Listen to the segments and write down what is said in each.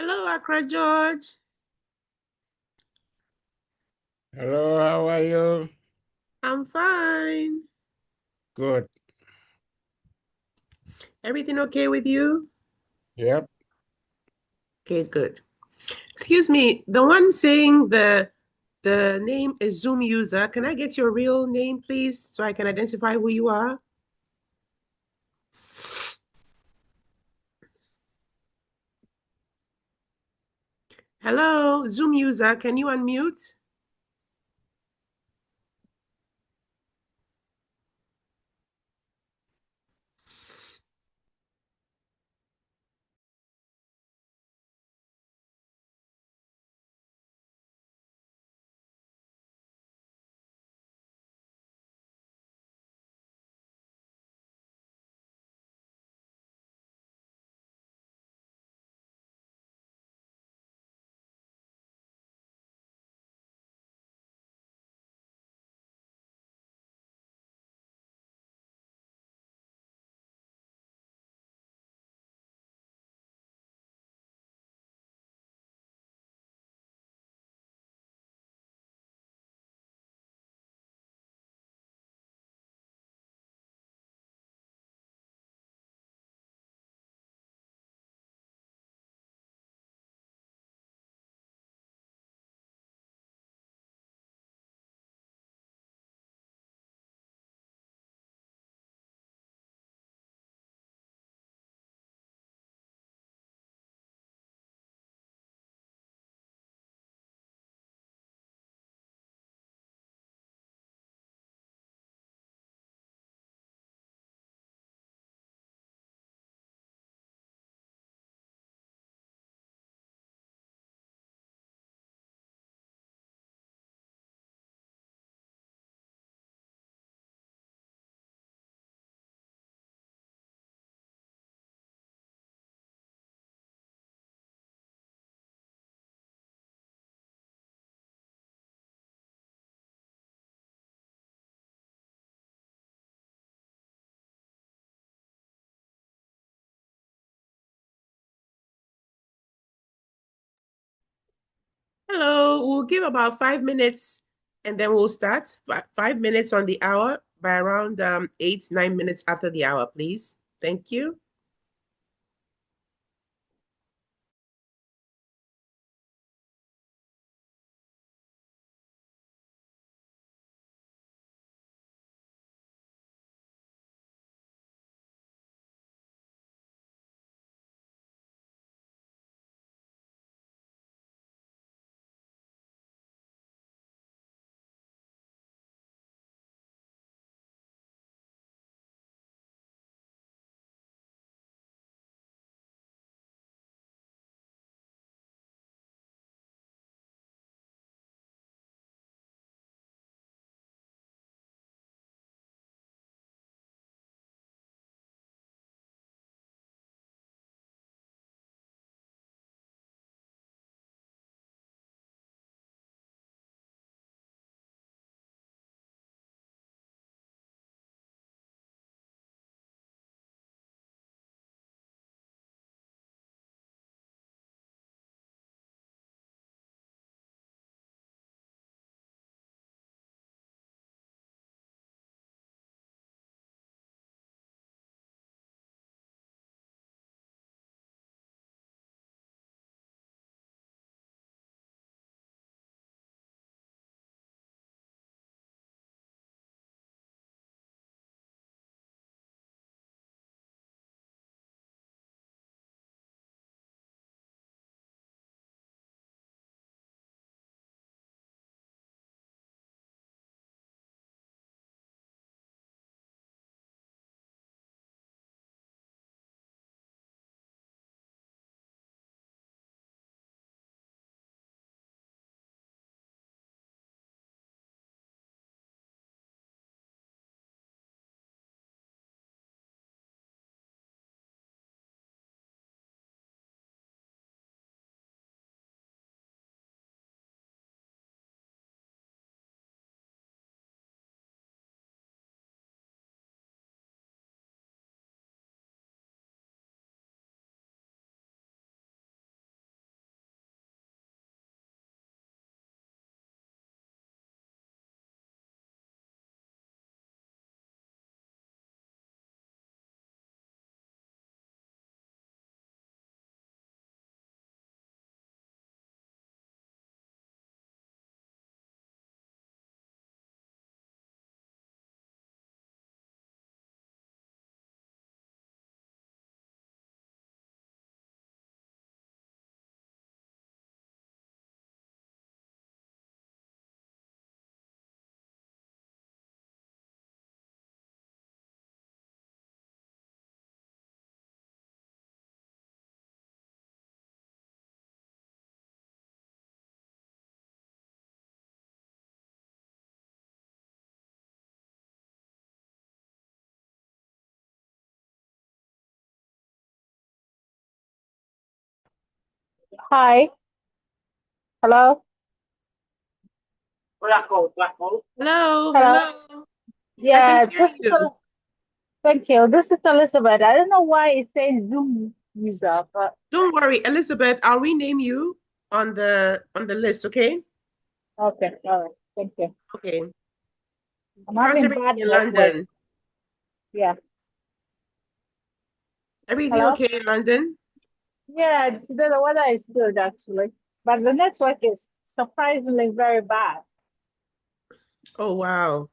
Hello, Accra George. Hello, how are you? I'm fine. Good. Everything okay with you? Yep. Okay, good. Excuse me, the one saying the name is Zoom user. Can I get your real name, please, so I can identify who you are? Hello, Zoom user. Can you unmute? Hello, we'll give about 5 minutes and then we'll start. 5 minutes on the hour by around 8, 9 minutes after the hour, please. Thank you. Hi. Hello. Hello, Hello. hello. I can Yeah, hear you. thank you. This is Elizabeth. I don't know why it says Zoom user, but Don't worry, Elizabeth, I'll rename you on the list, okay? okay. All right. Thank you. Okay. I'm How's having everything bad in network. London? Yeah. Everything Hello. okay in London? Yeah, today the weather is good actually, but the network is surprisingly very bad. Oh, wow.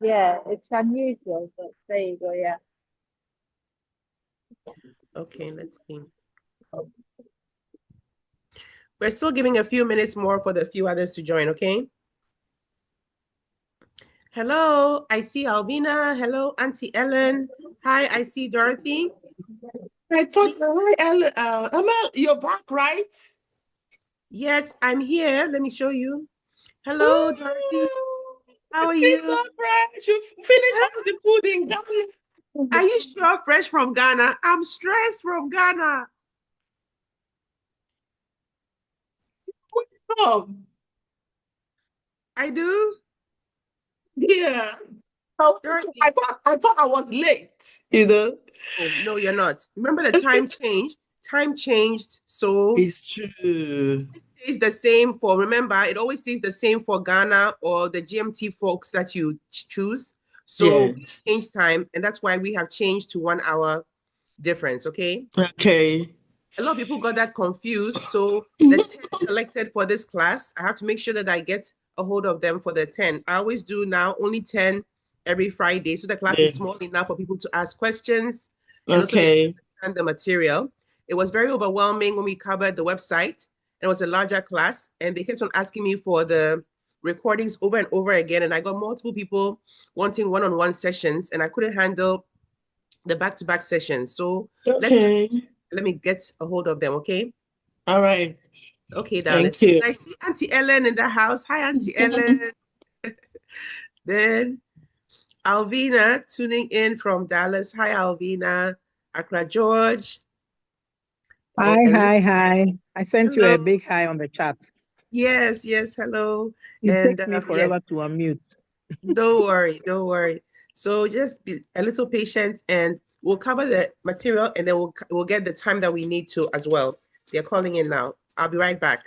Yeah, it's unusual, but there you go. Yeah. Okay, let's see. We're still giving a few minutes more for the few others to join, okay? Hello, I see Alvina. Hello, Auntie Ellen. Hi, I see Dorothy. I thought, hi, Emma, you're back, right? Yes, I'm here. Let me show you. Hello, Dorothy. Oh, How it are feels you? so fresh. You finished all the food in Ghana. Are you sure fresh from Ghana? I'm stressed from Ghana. Come. I do. Yeah. I, Dorothy. I thought I was late, you know. Oh, no, you're not. Remember the time changed? Time changed. So It's true. it stays the same for, remember, it always stays the same for Ghana or the GMT folks that you choose. So we Yes. change time, and that's why we have changed to 1 hour difference, okay? Okay. A lot of people got that confused. So the 10 selected for this class, I have to make sure that I get a hold of them for the 10. I always do now only 10 every Friday. So the class Yeah. is small enough for people to ask questions and also they can Okay. understand the material. It was very overwhelming when we covered the website. It was a larger class and they kept on asking me for the recordings over and over again. And I got multiple people wanting one-on-one sessions and I couldn't handle the back-to-back sessions. So let's Okay. let me get a hold of them, okay? All right. Okay, darling. Thank you. I see Auntie Ellen in the house. Hi, Auntie Ellen. Then Alvina tuning in from Dallas. Hi, Alvina. Accra, George. Hi, And hi, hi. I sent you hello. a big hi on the chat. Yes, yes, hello. It And takes me yes, forever to unmute. don't worry, don't worry. So just be a little patient and we'll cover the material and then we'll get the time that we need to as well. They're calling in now. I'll be right back.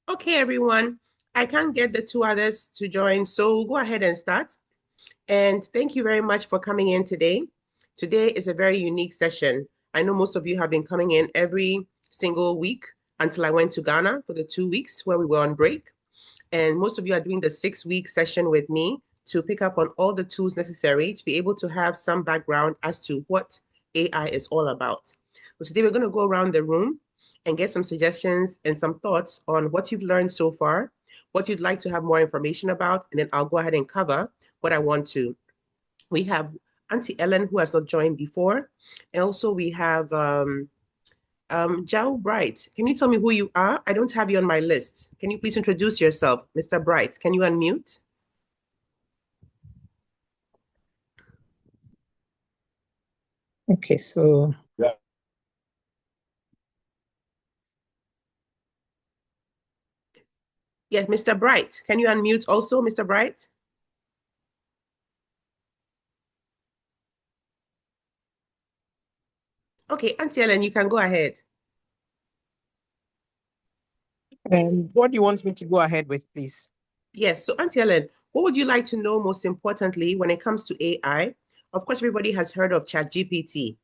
Okay, everyone. I can't get the two others to join, so we'll go ahead and start. And thank you very much for coming in today. Today is a very unique session. I know most of you have been coming in every single week until I went to Ghana for the 2 weeks where we were on break. And most of you are doing the 6-week session with me to pick up on all the tools necessary to be able to have some background as to what AI is all about. So today we're going to go around the room and get some suggestions and some thoughts on what you've learned so far, what you'd like to have more information about, and then I'll go ahead and cover what I want to. We have Auntie Ellen, who has not joined before. And also we have Jao Bright. Can you tell me who you are? I don't have you on my list. Can you please introduce yourself, Mr. Bright? Can you unmute? Okay, so Yes, Mr. Bright. Can you unmute also, Mr. Bright? Okay, Auntie Ellen, you can go ahead. what do you want me to go ahead with, please? Yes, so Auntie Ellen, what would you like to know most importantly when it comes to AI? Of course, everybody has heard of ChatGPT,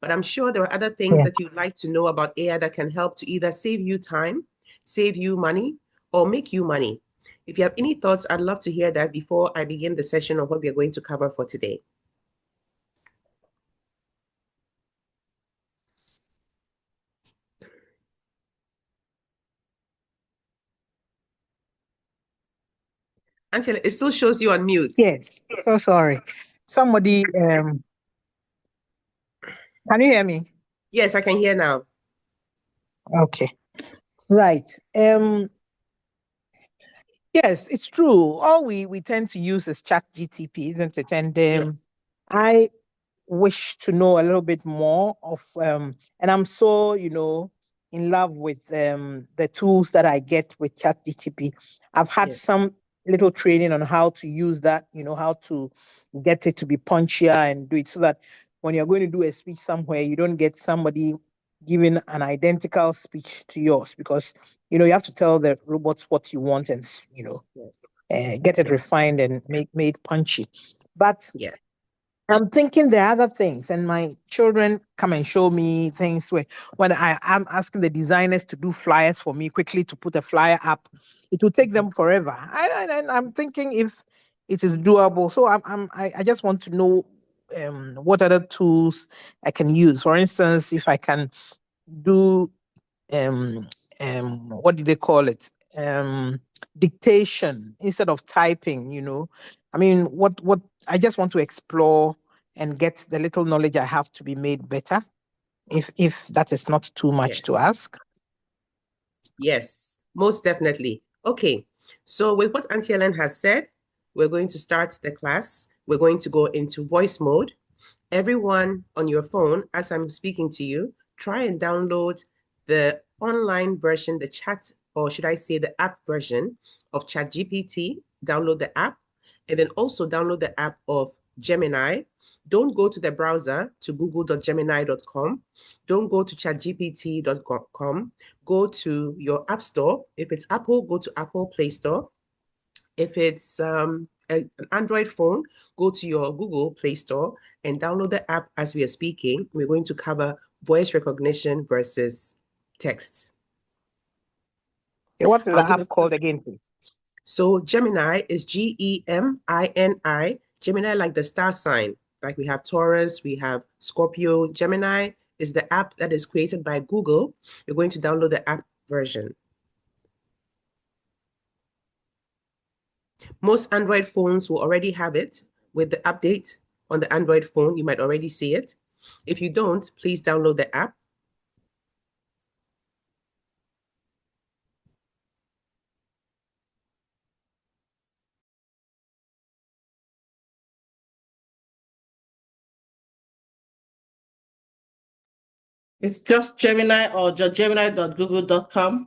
but I'm sure there are other things Yeah. that you'd like to know about AI that can help to either save you time, save you money, or make you money. If you have any thoughts, I'd love to hear that before I begin the session of what we are going to cover for today. Angela, it still shows you on mute. Yes, so sorry. Somebody, can you hear me? Yes, I can hear now. Okay, right. Yes, it's true. All we tend to use is ChatGPT, isn't it? And Yes, I wish to know a little bit more of and I'm so in love with the tools that I get with ChatGPT. I've had yes, some little training on how to use that, how to get it to be punchier and do it so that when you're going to do a speech somewhere, you don't get somebody giving an identical speech to yours, because you have to tell the robots what you want, and yes, get it yes, refined and made punchy. But yes, I'm thinking there are other things, and my children come and show me things where when am asking the designers to do flyers for me quickly to put a flyer up, it will take them forever. I'm thinking if it is doable. So I just want to know what other tools I can use. For instance, if I can do um what do they call it, dictation instead of typing. I mean, what I just want to explore and get the little knowledge I have to be made better, if that is not too much to yes, ask. yes, most definitely. Okay, so with what Auntie Ellen has said, we're going to start the class. We're going to go into voice mode. Everyone on your phone, as I'm speaking to you, try and download the online version, the chat, or should I say the app version of ChatGPT. Download the app, and then also download the app of Gemini. Don't go to the browser to google.gemini.com. Don't go to chatgpt.com. Go to your app store. If it's Apple, go to Apple Play Store. If it's an Android phone, go to your Google Play Store and download the app as we are speaking. We're going to cover voice recognition versus text. Okay, what is I'll the give a app called again, please? So Gemini is Gemini. Gemini like the star sign. Like we have Taurus, we have Scorpio. Gemini is the app that is created by Google. You're going to download the app version. Most Android phones will already have it with the update on the Android phone. You might already see it. If you don't, please download the app. It's just Gemini or just gemini.google.com.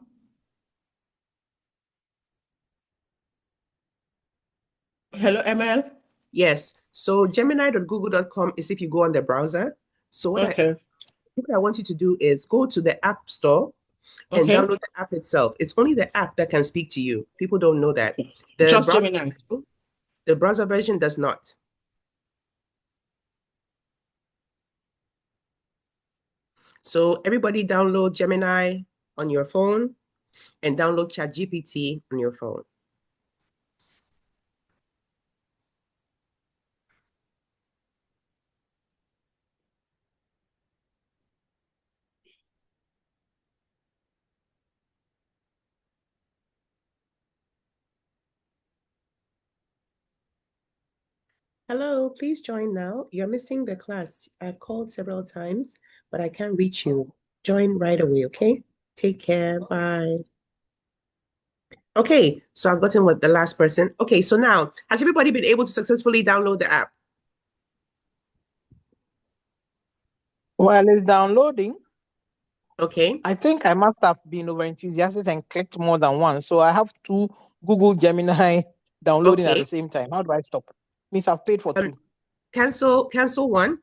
Hello, ML. Yes. So gemini.google.com is if you go on the browser. So what Okay. I want you to do is go to the App Store and Okay. download the app itself. It's only the app that can speak to you. People don't know that. The Just browser Gemini. version, the browser version does not. So everybody download Gemini on your phone and download ChatGPT on your phone. Hello, please join now. You're missing the class. I've called several times, but I can't reach you. Join right away, okay? Take care. Bye. Okay, so I've gotten with the last person. Okay, so now, has everybody been able to successfully download the app? While it's downloading, Okay, I think I must have been over enthusiastic and clicked more than once. So I have two Google Gemini downloading at okay. the same time. How do I stop? Means I've paid for Um, two. cancel one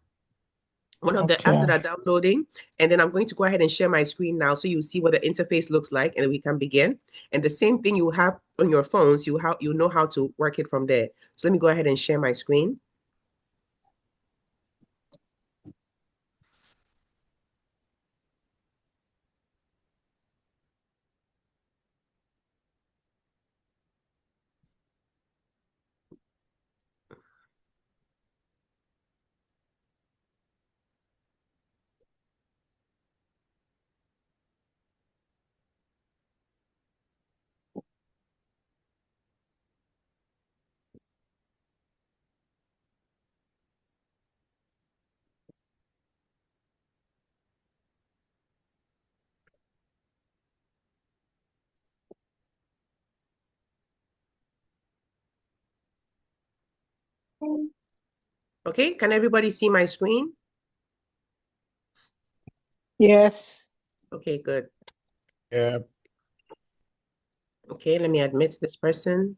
of the apps Okay. that are downloading, and then I'm going to go ahead and share my screen now so you'll see what the interface looks like, and then we can begin. And the same thing you have on your phones, you know how to work it from there. So let me go ahead and share my screen. Okay, can everybody see my screen? Yes. Okay, good. Yep. Okay, let me admit this person.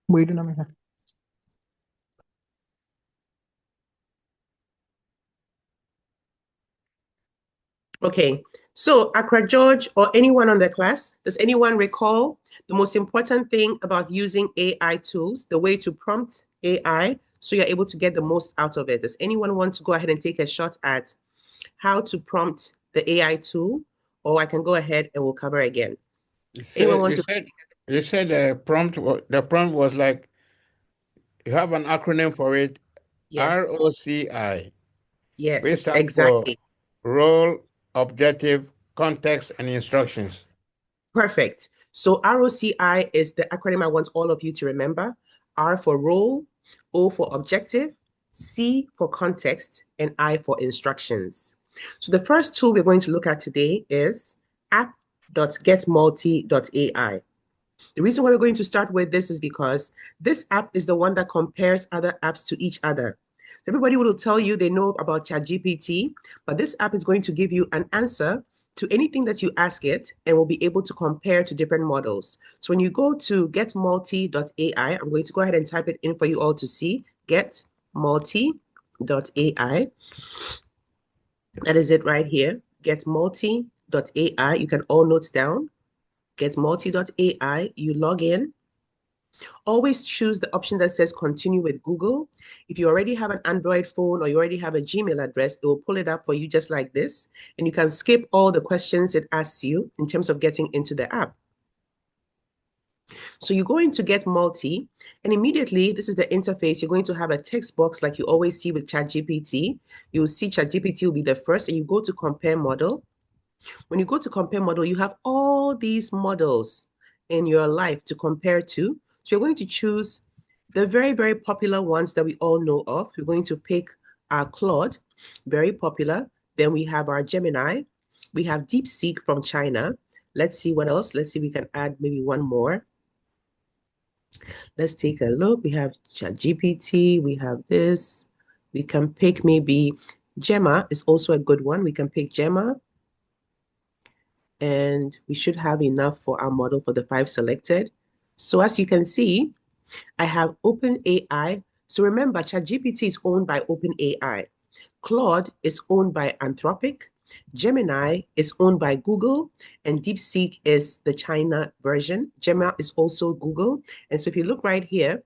Wait a minute. Okay, so Accra George or anyone on the class, does anyone recall the most important thing about using AI tools, the way to prompt AI so you're able to get the most out of it? Does anyone want to go ahead and take a shot at how to prompt the AI tool? Or I can go ahead and we'll cover again. You Anyone said want you to? said you said the prompt was like you have an acronym for it, Yes, ROCI, which yes, stands for exactly. role, objective, context, and instructions. Perfect. So ROCI is the acronym I want all of you to remember. R for role, O for objective, C for context, and I for instructions. So the first tool we're going to look at today is app.getmulti.ai. The reason why we're going to start with this is because this app is the one that compares other apps to each other. Everybody will tell you they know about ChatGPT, but this app is going to give you an answer to anything that you ask it and will be able to compare to different models. So when you go to getmulti.ai, I'm going to go ahead and type it in for you all to see. Getmulti.ai. That is it right here. Getmulti.ai. You can all note down. Getmulti.ai. You log in. Always choose the option that says continue with Google. If you already have an Android phone or you already have a Gmail address, it will pull it up for you just like this. And you can skip all the questions it asks you in terms of getting into the app. So you're going to Get Multi, and immediately this is the interface. You're going to have a text box like you always see with ChatGPT. You'll see ChatGPT will be the first, and you go to compare model. When you go to compare model, you have all these models in your life to compare to. So you're going to choose the very, very popular ones that we all know of. We're going to pick our Claude, very popular. Then we have our Gemini. We have DeepSeek from China. Let's see what else. Let's see if we can add maybe one more. Let's take a look. We have ChatGPT. We have this. We can pick maybe Gemma is also a good one. We can pick Gemma. And we should have enough for our model for the 5 selected. So as you can see, I have OpenAI. So remember, ChatGPT is owned by OpenAI. Claude is owned by Anthropic. Gemini is owned by Google, and DeepSeek is the China version. Gemini is also Google. And so if you look right here,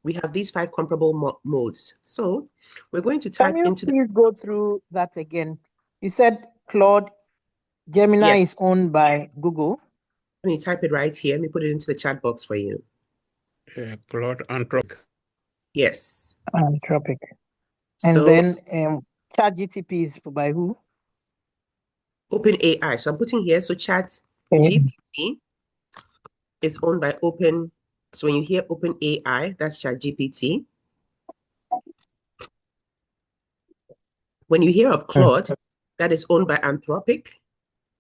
we have these 5 comparable modes. So we're going to type Can you into the, please go through that again? You said Claude Gemini yes, is owned by Google. let me type it right here. Let me put it into the chat box for you. Claude Anthropic. Yes. Anthropic. And So then ChatGPT is by who? OpenAI. So I'm putting here, so Chat Okay. GPT is owned by Open. So when you hear OpenAI, that's ChatGPT. When you hear of Claude, that is owned by Anthropic.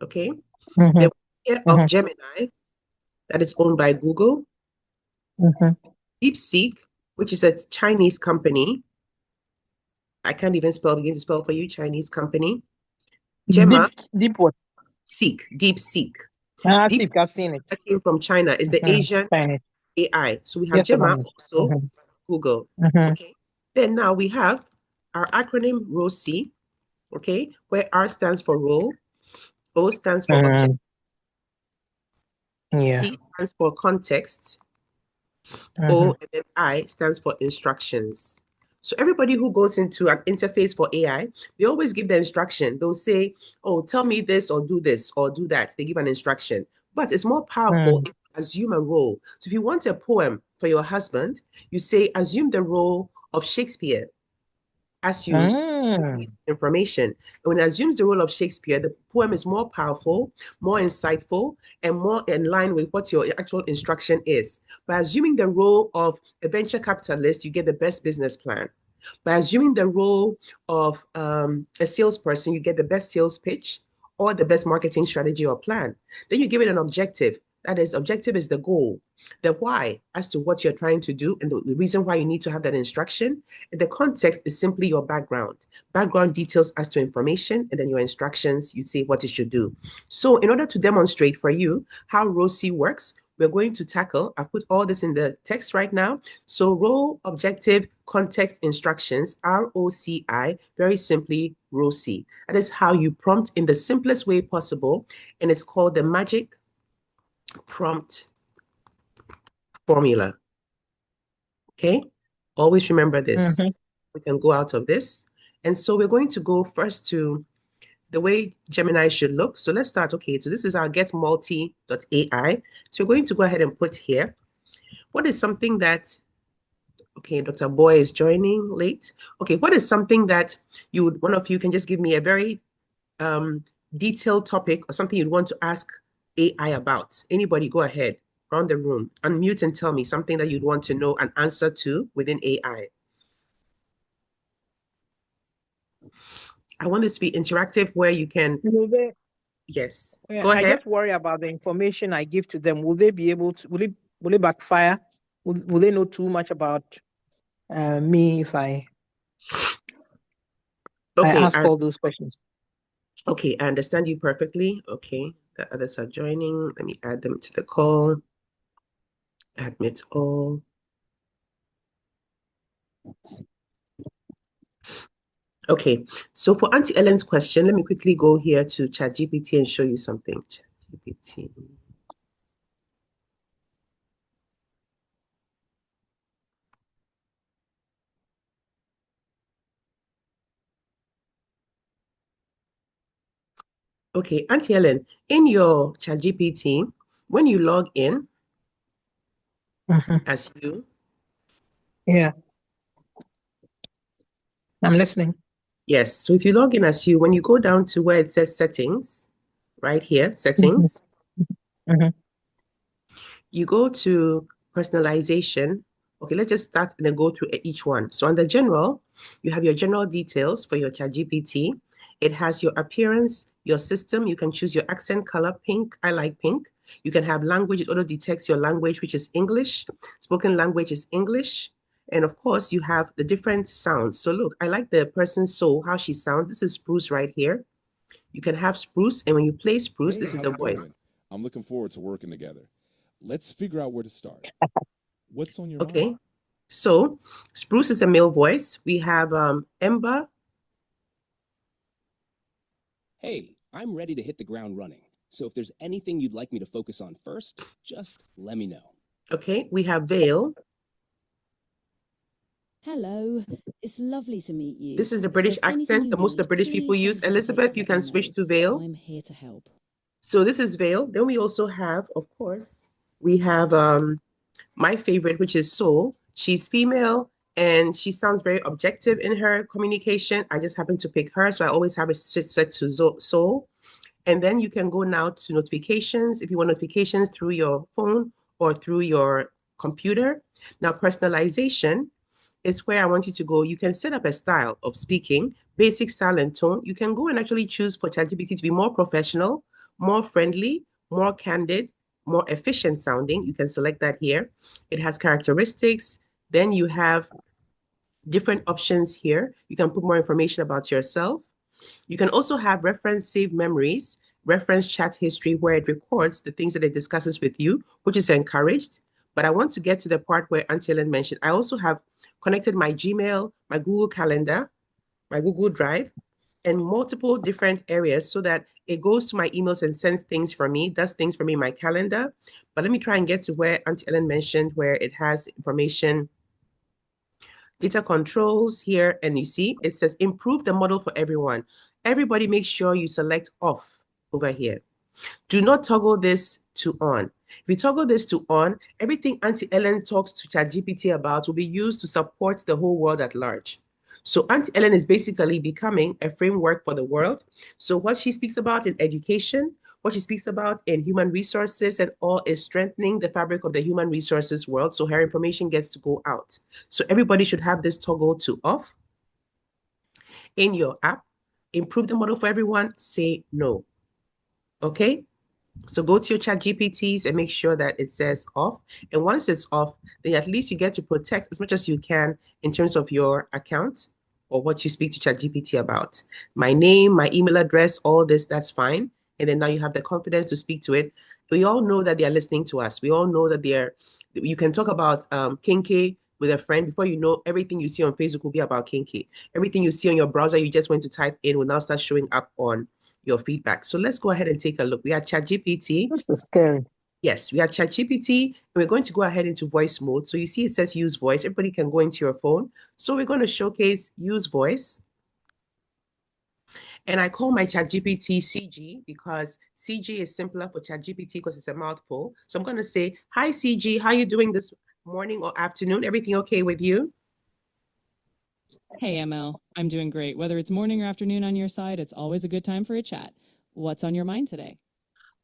Okay. Mhm, Then when you hear of mhm, Gemini, that is owned by Google. mhm. DeepSeek, which is a Chinese company. I can't even begin to spell for you, Chinese company. Gemma, Deep what? DeepSeek. Deep, I've seen it. That came from China, is the Asian Chinese. AI. So we have Yes, Gemma, Spanish. also Google. Mhm. Okay. Then now we have our acronym ROSI, okay, where R stands for role, O stands for object, Yeah. C stands for context, O, and then I stands for instructions. So everybody who goes into an interface for AI, they always give the instruction. They'll say, oh, tell me this or do that. They give an instruction. But it's more powerful if you assume a role. So if you want a poem for your husband, you say, assume the role of Shakespeare as you read information. And when it assumes the role of Shakespeare, the poem is more powerful, more insightful, and more in line with what your actual instruction is. By assuming the role of a venture capitalist, you get the best business plan. By assuming the role of a salesperson, you get the best sales pitch or the best marketing strategy or plan. Then you give it an objective. That is, objective is the goal, the why as to what you're trying to do, and the reason why you need to have that instruction. And the context is simply your background. Background details as to information, and then your instructions, you say what it should do. So in order to demonstrate for you how ROSI works, we're going to tackle, I've put all this in the text right now. So role, objective, context, instructions, ROCI, very simply ROSI. That is how you prompt in the simplest way possible. And it's called the magic prompt formula. Okay, always remember this. We can go out of this. And so we're going to go first to the way Gemini should look. So let's start. Okay, so this is our getmulti.ai. So we're going to go ahead and put here, what is something that, okay, Dr. Boy is joining late. Okay, what is something that you would, one of you can just give me a very detailed topic or something you'd want to ask AI about? Anybody, go ahead, around the room, unmute and tell me something that you'd want to know an answer to within AI. I want this to be interactive where you can, yes, go I ahead. just worry about the information I give to them. Will they be able to, will it backfire? Will they know too much about me if I Okay, ask all those questions? okay, I understand you perfectly. Okay, the others are joining. Let me add them to the call. Admit all. Okay, so for Auntie Ellen's question, let me quickly go here to ChatGPT and show you something. ChatGPT. Okay, Auntie Ellen, in your ChatGPT, when you log in as you, Yeah, I'm listening. yes, so if you log in as you, when you go down to where it says settings, right here, settings, you go to personalization. Okay, let's just start and then go through each one. So under general, you have your general details for your ChatGPT. It has your appearance, your system. You can choose your accent color, pink. I like pink. You can have language. It auto detects your language, which is English. Spoken language is English. And of course, you have the different sounds. So look, I like the person's soul, how she sounds. This is Spruce right here. You can have Spruce. And when you play Spruce, Hey, this is how's the it going? voice. I'm looking forward to working together. Let's figure out where to start. What's on your Okay. mind? So Spruce is a male voice. We have Ember. Hey, I'm ready to hit the ground running. So if there's anything you'd like me to focus on first, just let me know. Okay, we have Vale. Hello, it's lovely to meet you. This is the If British there's anything accent you that most of need, the British people please use. don't hesitate Elizabeth, to you let can me switch know. to Vale. I'm here to help. So this is Vale. Then we also have, of course, we have my favorite, which is Soul. She's female and she sounds very objective in her communication. I just happen to pick her, so I always have it set to Soul. And then you can go now to notifications if you want notifications through your phone or through your computer. Now, personalization is where I want you to go. You can set up a style of speaking, basic style and tone. You can go and actually choose for ChatGPT to be more professional, more friendly, more candid, more efficient sounding. You can select that here. It has characteristics. Then you have different options here. You can put more information about yourself. You can also have reference saved memories, reference chat history where it records the things that it discusses with you, which is encouraged. But I want to get to the part where Auntie Ellen mentioned. I also have connected my Gmail, my Google Calendar, my Google Drive, and multiple different areas so that it goes to my emails and sends things for me, does things for me in my calendar. But let me try and get to where Auntie Ellen mentioned, where it has information data controls here, and you see it says improve the model for everyone. Everybody make sure you select off over here. Do not toggle this to on. If you toggle this to on, everything Auntie Ellen talks to ChatGPT about will be used to support the whole world at large. So Auntie Ellen is basically becoming a framework for the world. So what she speaks about in education, what she speaks about in human resources and all is strengthening the fabric of the human resources world. So her information gets to go out. So everybody should have this toggle to off in your app. Improve the model for everyone, say no. Okay? So go to your chat GPTs and make sure that it says off. And once it's off, then at least you get to protect as much as you can in terms of your account or what you speak to chat GPT about. My name, my email address, all this, that's fine. And then now you have the confidence to speak to it. We all know that they're listening to us. We all know that you can talk about kinky with a friend. Before you know, everything you see on Facebook will be about kinky. Everything you see on your browser, you just went to type in will now start showing up on your feedback. So let's go ahead and take a look. We have ChatGPT. This is scary. Yes, we have ChatGPT, and we're going to go ahead into voice mode. So you see it says use voice. Everybody can go into your phone. So we're going to showcase use voice. And I call my ChatGPT CG because CG is simpler for ChatGPT because it's a mouthful. So I'm going to say, hi, CG, how are you doing this morning or afternoon? Everything okay with you? Hey, ML, I'm doing great. Whether it's morning or afternoon on your side, it's always a good time for a chat. What's on your mind today?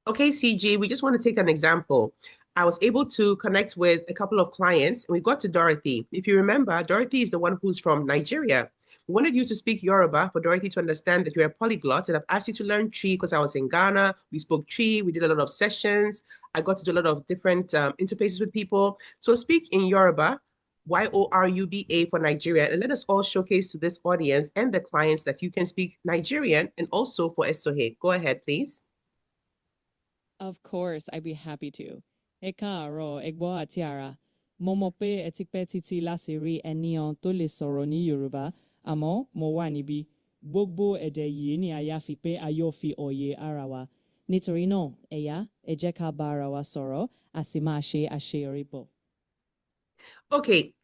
Okay, CG, we just want to take an example. I was able to connect with a couple of clients and we got to Dorothy. If you remember, Dorothy is the one who's from Nigeria. We wanted you to speak Yoruba for Dorothy to understand that you're a polyglot. And I've asked you to learn Tree because I was in Ghana. We spoke Tree. We did a lot of sessions. I got to do a lot of different interfaces with people. So speak in Yoruba, Yoruba for Nigeria. And let us all showcase to this audience and the clients that you can speak Nigerian and also for Esohe. Go ahead, please. Of course, I'd be happy to. Ekaaro, egbo atiara. Momope etikpe titi lasiri eniyan tó lè sọ̀rọ̀ ní Yorùbá. Àmọ́ mo wà níbí. Gbogbo èdè yìí ni a yà fi pé a yóò fi òye ara wa. Nítorí náà, ẹ̀yà, ẹ jẹ́ ká bá ara wa sọ̀rọ̀, a sì máa ṣe àṣeyọrí bọ̀. Okay,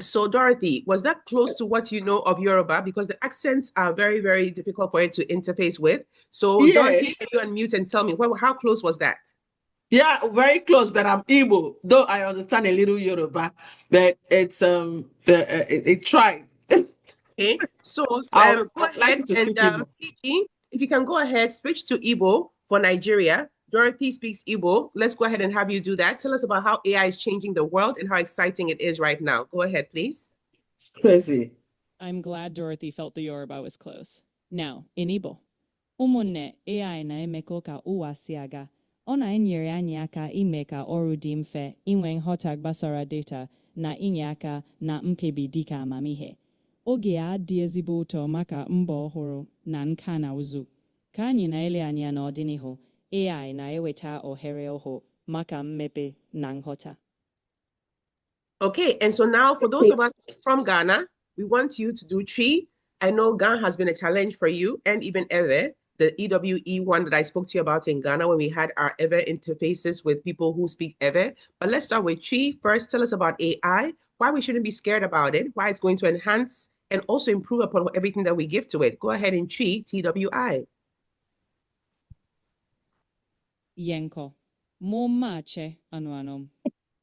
so Dorothy, was that close to what you know of Yoruba? Because the accents are very, very difficult for it to interface with. So Dorothy, Yes. can you unmute and tell me, how close was that? Yeah, very close, but I'm Igbo, though I understand a little Yoruba, but it's it tried. Okay, so go I'd like ahead you to and speak Igbo. CG, if you can go ahead, switch to Igbo for Nigeria. Dorothy speaks Igbo. Let's go ahead and have you do that. Tell us about how AI is changing the world and how exciting it is right now. Go ahead, please. It's crazy. I'm glad Dorothy felt the Yoruba was close. Now, in Igbo. Ụmụnne AI na-emekọ ka ụwa si aga. Ọ na-enyere anyị aka ime ka ọrụ dị mfe inwe nghọta gbasara data na inye aka na mkpebi dịka amamihe. Oge a dị ezigbo ụtọ maka mbọ ọhụrụ na nka na ụzụ. Ka anyị na-ele anya n'ọdịnihu, AI na-eweta ohere ọhụụ maka mmepe na nghọta. Okay, and so now for those of us from Ghana, we want you to do Tree. I know Ghana has been a challenge for you and even Ewe. the EWE one that I spoke to you about in Ghana when we had our Ever interfaces with people who speak Ever. But let's start with Chi. First, tell us about AI, why we shouldn't be scared about it, why it's going to enhance and also improve upon everything that we give to it. Go ahead and Chi, TWI. Yenko. Mo mache anuanom.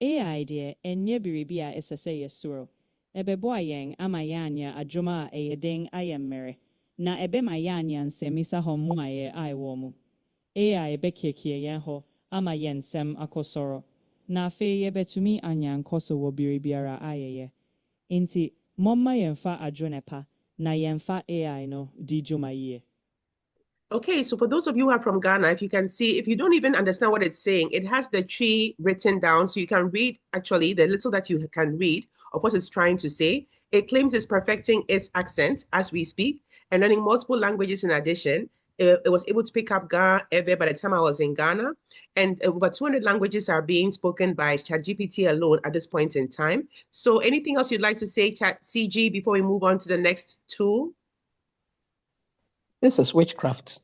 AI deɛ ɛnyɛ biribi a ɛsɛ sɛ yɛsuro. Ɛbɛboa yɛn ama yɛanya adwuma a ɛyɛ den ayɛ mmerɛ. Na ɛbɛma yɛanya nsɛmmisa hɔ mu a ɛwɔ mu. AI ɛbɛkiekie yɛn hɔ ama yɛn nsɛm akɔ soro. Na afei yɛbɛtumi anya nkɔso wɔ biribiara a yɛyɛ. Nti, momma yɛmfa adwene pa na yɛmfa AI no di dwuma yie. Okay, so for those of you who are from Ghana, if you can see, if you don't even understand what it's saying, it has the Chi written down, so you can read, actually, the little that you can read of what it's trying to say. It claims it's perfecting its accent as we speak and learning multiple languages in addition. It was able to pick up Ga Ewe by the time I was in Ghana, and over 200 languages are being spoken by ChatGPT alone at this point in time. So anything else you'd like to say, CG, before we move on to the next tool? This is witchcraft.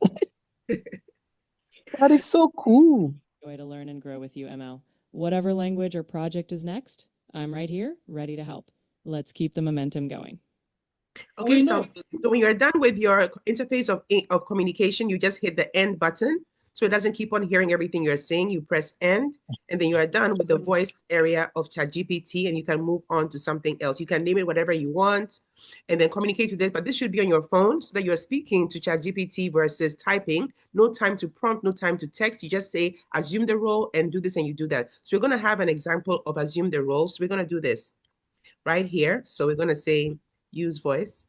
But it's so cool. Joy to learn and grow with you, ML. Whatever language or project is next, I'm right here, ready to help. Let's keep the momentum going. Okay, sounds good. So when you're done with your interface of communication, you just hit the end button. So it doesn't keep on hearing everything you're saying. You press end, and then you are done with the voice area of ChatGPT, and you can move on to something else. You can name it whatever you want, and then communicate with it. But this should be on your phone so that you're speaking to ChatGPT versus typing. No time to prompt, no time to text. You just say, assume the role and do this, and you do that. So we're going to have an example of assume the role. So we're going to do this right here. So we're going to say, use voice.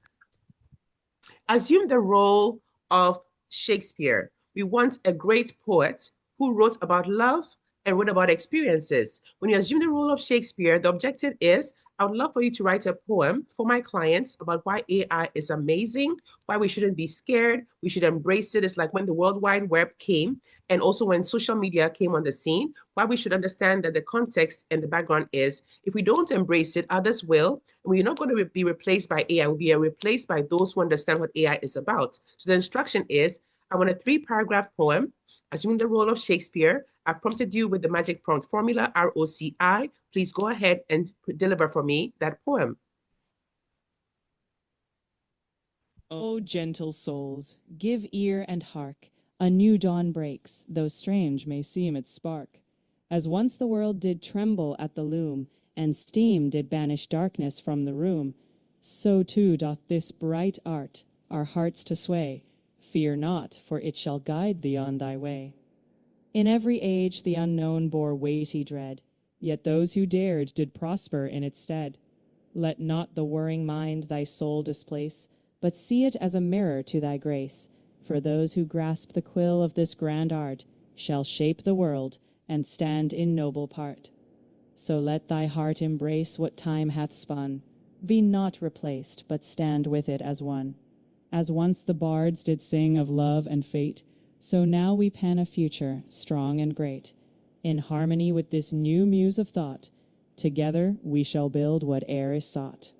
Assume the role of Shakespeare. We want a great poet who wrote about love and wrote about experiences. When you assume the role of Shakespeare, the objective is, I would love for you to write a poem for my clients about why AI is amazing, why we shouldn't be scared, we should embrace it. It's like when the World Wide Web came, and also when social media came on the scene, why we should understand that the context and the background is, if we don't embrace it, others will. We're not going to be replaced by AI, we'll be replaced by those who understand what AI is about. So the instruction is, I want a 3-paragraph poem, assuming the role of Shakespeare. I've prompted you with the magic prompt formula, ROCI. Please go ahead and deliver for me that poem. O gentle souls, give ear and hark. A new dawn breaks, though strange may seem its spark. As once the world did tremble at the loom, and steam did banish darkness from the room, so too doth this bright art our hearts to sway. Fear not, for it shall guide thee on thy way. In every age the unknown bore weighty dread, yet those who dared did prosper in its stead. Let not the whirring mind thy soul displace, but see it as a mirror to thy grace. For those who grasp the quill of this grand art shall shape the world and stand in noble part. So let thy heart embrace what time hath spun. Be not replaced, but stand with it as one. As once the bards did sing of love and fate, so now we pen a future strong and great. In harmony with this new muse of thought, together we shall build whate'er is sought.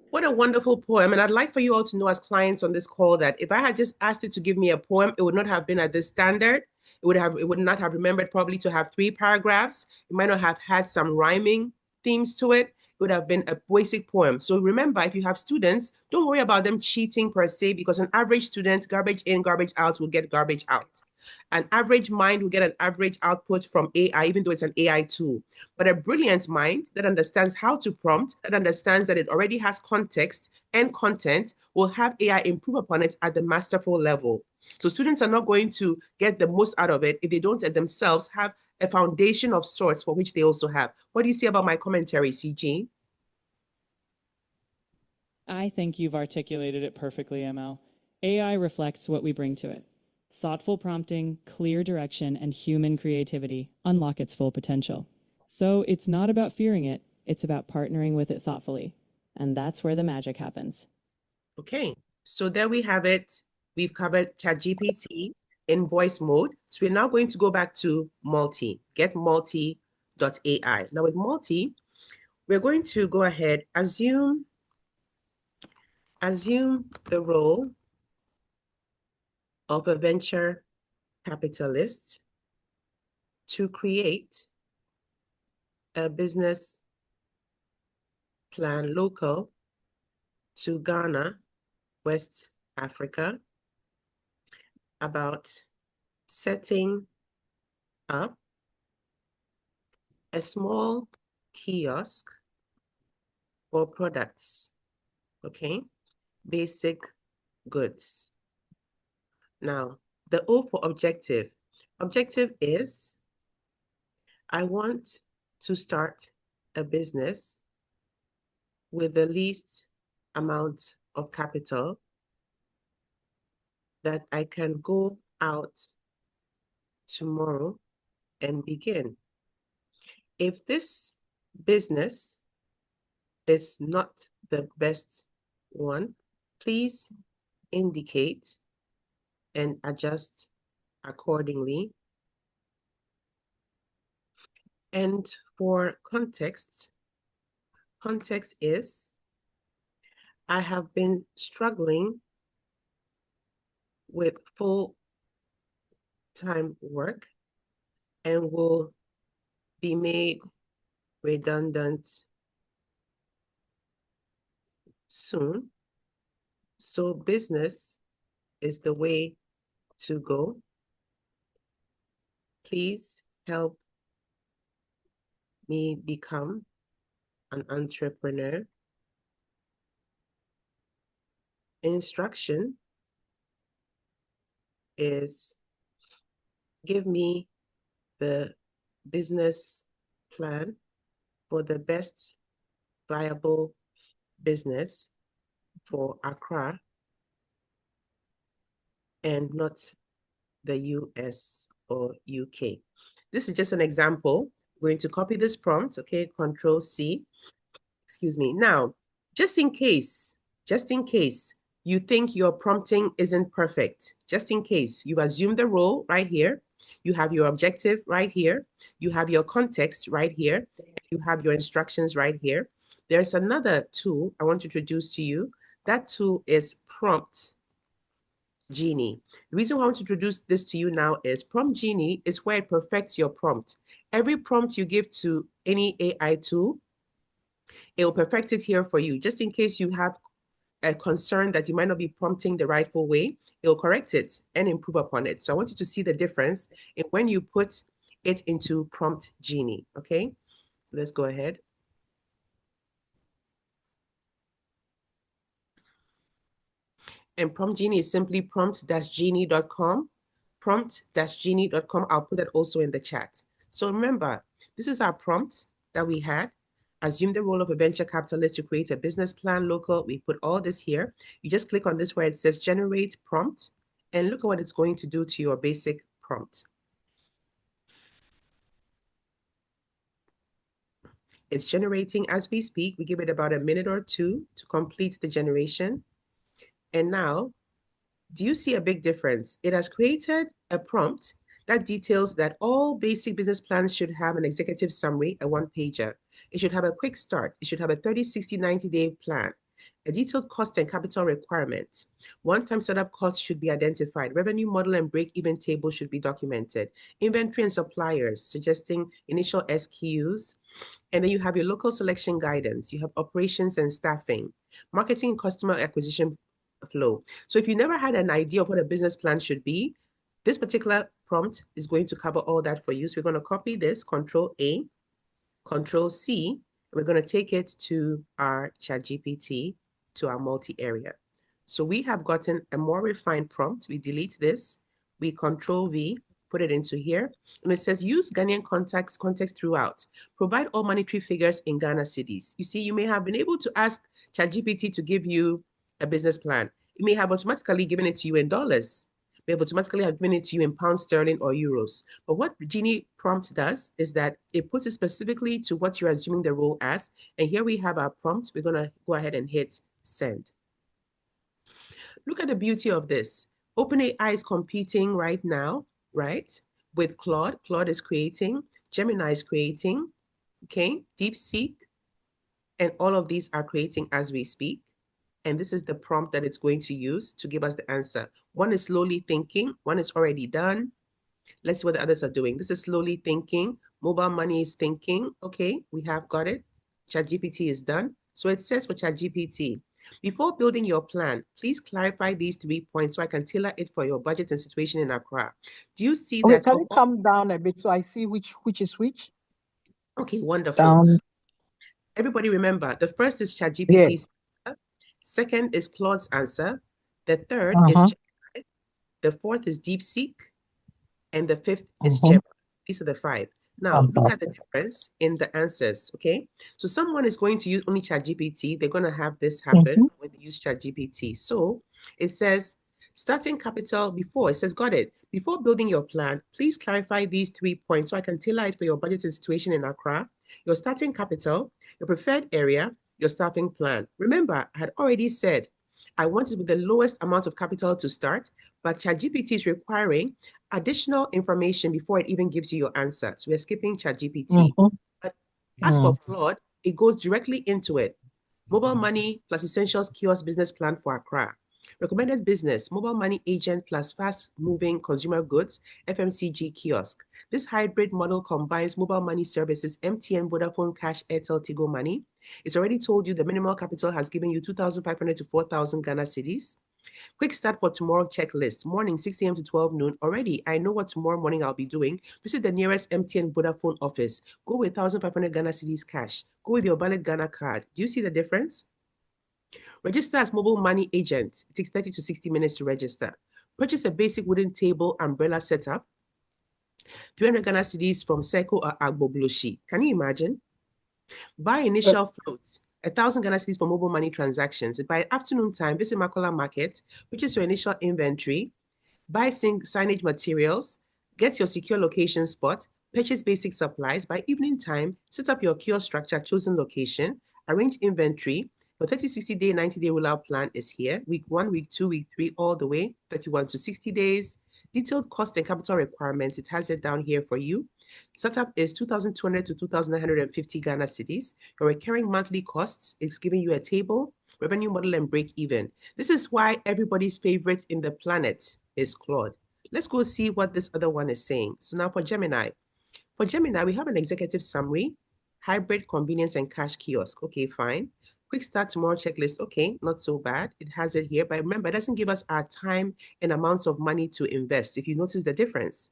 What a wonderful poem. And I'd like for you all to know as clients on this call that if I had just asked it to give me a poem, it would not have been at this standard. It would not have remembered probably to have 3 paragraphs. It might not have had some rhyming themes to it. It would have been a basic poem. So remember, if you have students, don't worry about them cheating per se, because an average student, garbage in, garbage out, will get garbage out. An average mind will get an average output from AI, even though it's an AI tool. But a brilliant mind that understands how to prompt, that understands that it already has context and content, will have AI improve upon it at the masterful level. So students are not going to get the most out of it if they don't themselves have a foundation of sorts for which they also have. What do you say about my commentary, CG? I think you've articulated it perfectly, ML. AI reflects what we bring to it. Thoughtful prompting, clear direction, and human creativity unlock its full potential. So it's not about fearing it, it's about partnering with it thoughtfully. And that's where the magic happens. Okay, so there we have it. We've covered ChatGPT in voice mode. So we're now going to go back to Multi, getmulti.ai. Now with Multi, we're going to go ahead, assume the role of a venture capitalist to create a business plan local to Ghana, West Africa, about setting up a small kiosk for products, okay? Basic goods. Now, the O for objective. Objective is, I want to start a business with the least amount of capital that I can go out tomorrow and begin. If this business is not the best one, please indicate and adjust accordingly. And for context is, I have been struggling with full-time work and will be made redundant soon. So business is the way to go. Please help me become an entrepreneur. Instruction is, give me the business plan for the best viable business for Accra and not the US or UK. This is just an example. We're going to copy this prompt, okay? Control C, excuse me. Now, just in case you think your prompting isn't perfect, just in case, you assume the role right here, you have your objective right here, you have your context right here, you have your instructions right here. There's another tool I want to introduce to you. That tool is Prompt Genie. The reason why I want to introduce this to you now is Prompt Genie is where it perfects your prompt. Every prompt you give to any AI tool, it will perfect it here for you. Just in case you have a concern that you might not be prompting the rightful way, it will correct it and improve upon it. So I want you to see the difference in when you put it into Prompt Genie, okay? So let's go ahead. And Prompt Genie is simply prompt-genie.com. Prompt-genie.com. I'll put that also in the chat. So remember, this is our prompt that we had. Assume the role of a venture capitalist to create a business plan local. We put all this here. You just click on this where it says generate prompt, and look at what it's going to do to your basic prompt. It's generating as we speak. We give it about a minute or two to complete the generation. And now, do you see a big difference? It has created a prompt that details that all basic business plans should have an executive summary, a one-pager. It should have a quick start. It should have a 30, 60, 90-day plan, a detailed cost and capital requirement. One-time setup costs should be identified. Revenue model and break-even table should be documented. Inventory and suppliers, suggesting initial SKUs. And then you have your local selection guidance. You have operations and staffing, marketing and customer acquisition flow. So if you never had an idea of what a business plan should be, this particular prompt is going to cover all that for you. So we're going to copy this, Control A, Control C, and we're going to take it to our ChatGPT, to our multi-area. So we have gotten a more refined prompt. We delete this, we Control V, put it into here, and it says use Ghanaian context throughout. Provide all monetary figures in Ghana cedis. You see, you may have been able to ask ChatGPT to give you a business plan. It may have automatically given it to you in dollars. It may have automatically have given it to you in pounds sterling or euros. But what Genie prompt does is that it puts it specifically to what you're assuming the role as. And here we have our prompt. We're going to go ahead and hit send. Look at the beauty of this. OpenAI is competing right now, right, with Claude. Claude is creating. Gemini is creating. Okay, DeepSeek. And all of these are creating as we speak. and this is the prompt that it's going to use to give us the answer. One is slowly thinking, one is already done. Let's see what the others are doing. This is slowly thinking. Mobile money is thinking. Okay, we have got it. ChatGPT is done. So it says for ChatGPT, before building your plan, please clarify these 3 points so I can tailor it for your budget and situation in Accra. Do you see Okay, that? can you come down a bit so I see which is which? Okay, wonderful. Down. Everybody remember, the first is Yes. ChatGPT's answer. Second is Claude's answer. The third is Gemini. The fourth is DeepSeek. And the fifth is Gemini. These are the 5. Now, look at the difference in the answers, okay? So someone is going to use only ChatGPT. They're going to have this happen when they use ChatGPT. So it says, starting capital before, it says, got it. Before building your plan, please clarify these 3 points so I can tailor it for your budget and situation in Accra, your starting capital, your preferred area, your staffing plan. Remember, I had already said, I wanted with the lowest amount of capital to start, but ChatGPT is requiring additional information before it even gives you your answer. So we're skipping ChatGPT. But as for Claude, it goes directly into it. Mobile money plus essentials kiosk business plan for Accra. Recommended business, mobile money agent plus fast-moving consumer goods, FMCG kiosk. This hybrid model combines mobile money services, MTN, Vodafone, Cash, Airtel, Tigo Money. It's already told you the minimal capital has given you 2,500 to 4,000 Ghana cedis. Quick start for tomorrow checklist. Morning, 6 a.m. to 12 noon. Already, I know what tomorrow morning I'll be doing. Visit the nearest MTN Vodafone office. Go with 1,500 Ghana cedis cash. Go with your valid Ghana card. Do you see the difference? Register as mobile money agent. It takes 30 to 60 minutes to register. Purchase a basic wooden table umbrella setup. 300 Ghana cedis from Seco or Agbogloshi. Can you imagine? Buy initial float. 1,000 Ghana cedis for mobile money transactions. By afternoon time, visit Makola Market, which is your initial inventory. Buy signage materials. Get your secure location spot. Purchase basic supplies. By evening time, set up your kiosk structure, chosen location. Arrange inventory. The 30, 60-day, 90-day rollout plan is here. Week 1, week 2, week 3, all the way, 31 to 60 days. Detailed cost and capital requirements, it has it down here for you. Setup is 2,200 to 2,950 Ghana cedis. Your recurring monthly costs, it's giving you a table, revenue model, and break even. This is why everybody's favorite in the planet is Claude. Let's go see what this other one is saying. So now for Gemini. For Gemini, we have an executive summary, hybrid convenience and cash kiosk. Okay, fine. Quick start tomorrow checklist. Okay, not so bad. It has it here, but remember, it doesn't give us our time and amounts of money to invest. If you notice the difference,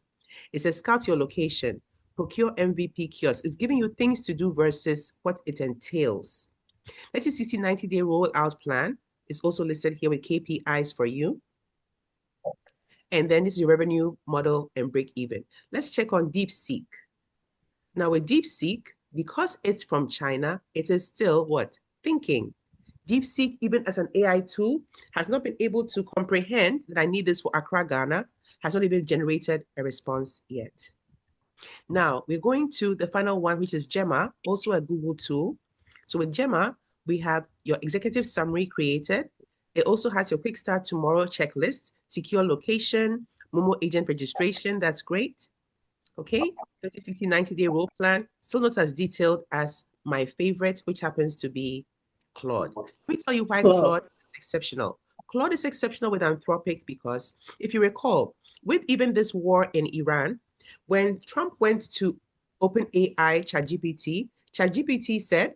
it says scout your location, procure MVP kiosk. It's giving you things to do versus what it entails. 30, 90-day rollout plan is also listed here with KPIs for you. And then this is your revenue model and break even. Let's check on DeepSeek. Now with DeepSeek, because it's from China, it is still what? Thinking. DeepSeek, even as an AI tool, has not been able to comprehend that I need this for Accra, Ghana, has not even generated a response yet. Now, we're going to the final one, which is Gemma, also a Google tool. So with Gemma, we have your executive summary created. It also has your quick start tomorrow checklist, secure location, Momo agent registration. That's great. Okay, 30, 60, 90-day role plan, still not as detailed as my favorite, which happens to be Claude. Let me tell you why Claude is exceptional. Claude is exceptional with Anthropic because if you recall, with even this war in Iran, when Trump went to OpenAI ChatGPT, ChatGPT said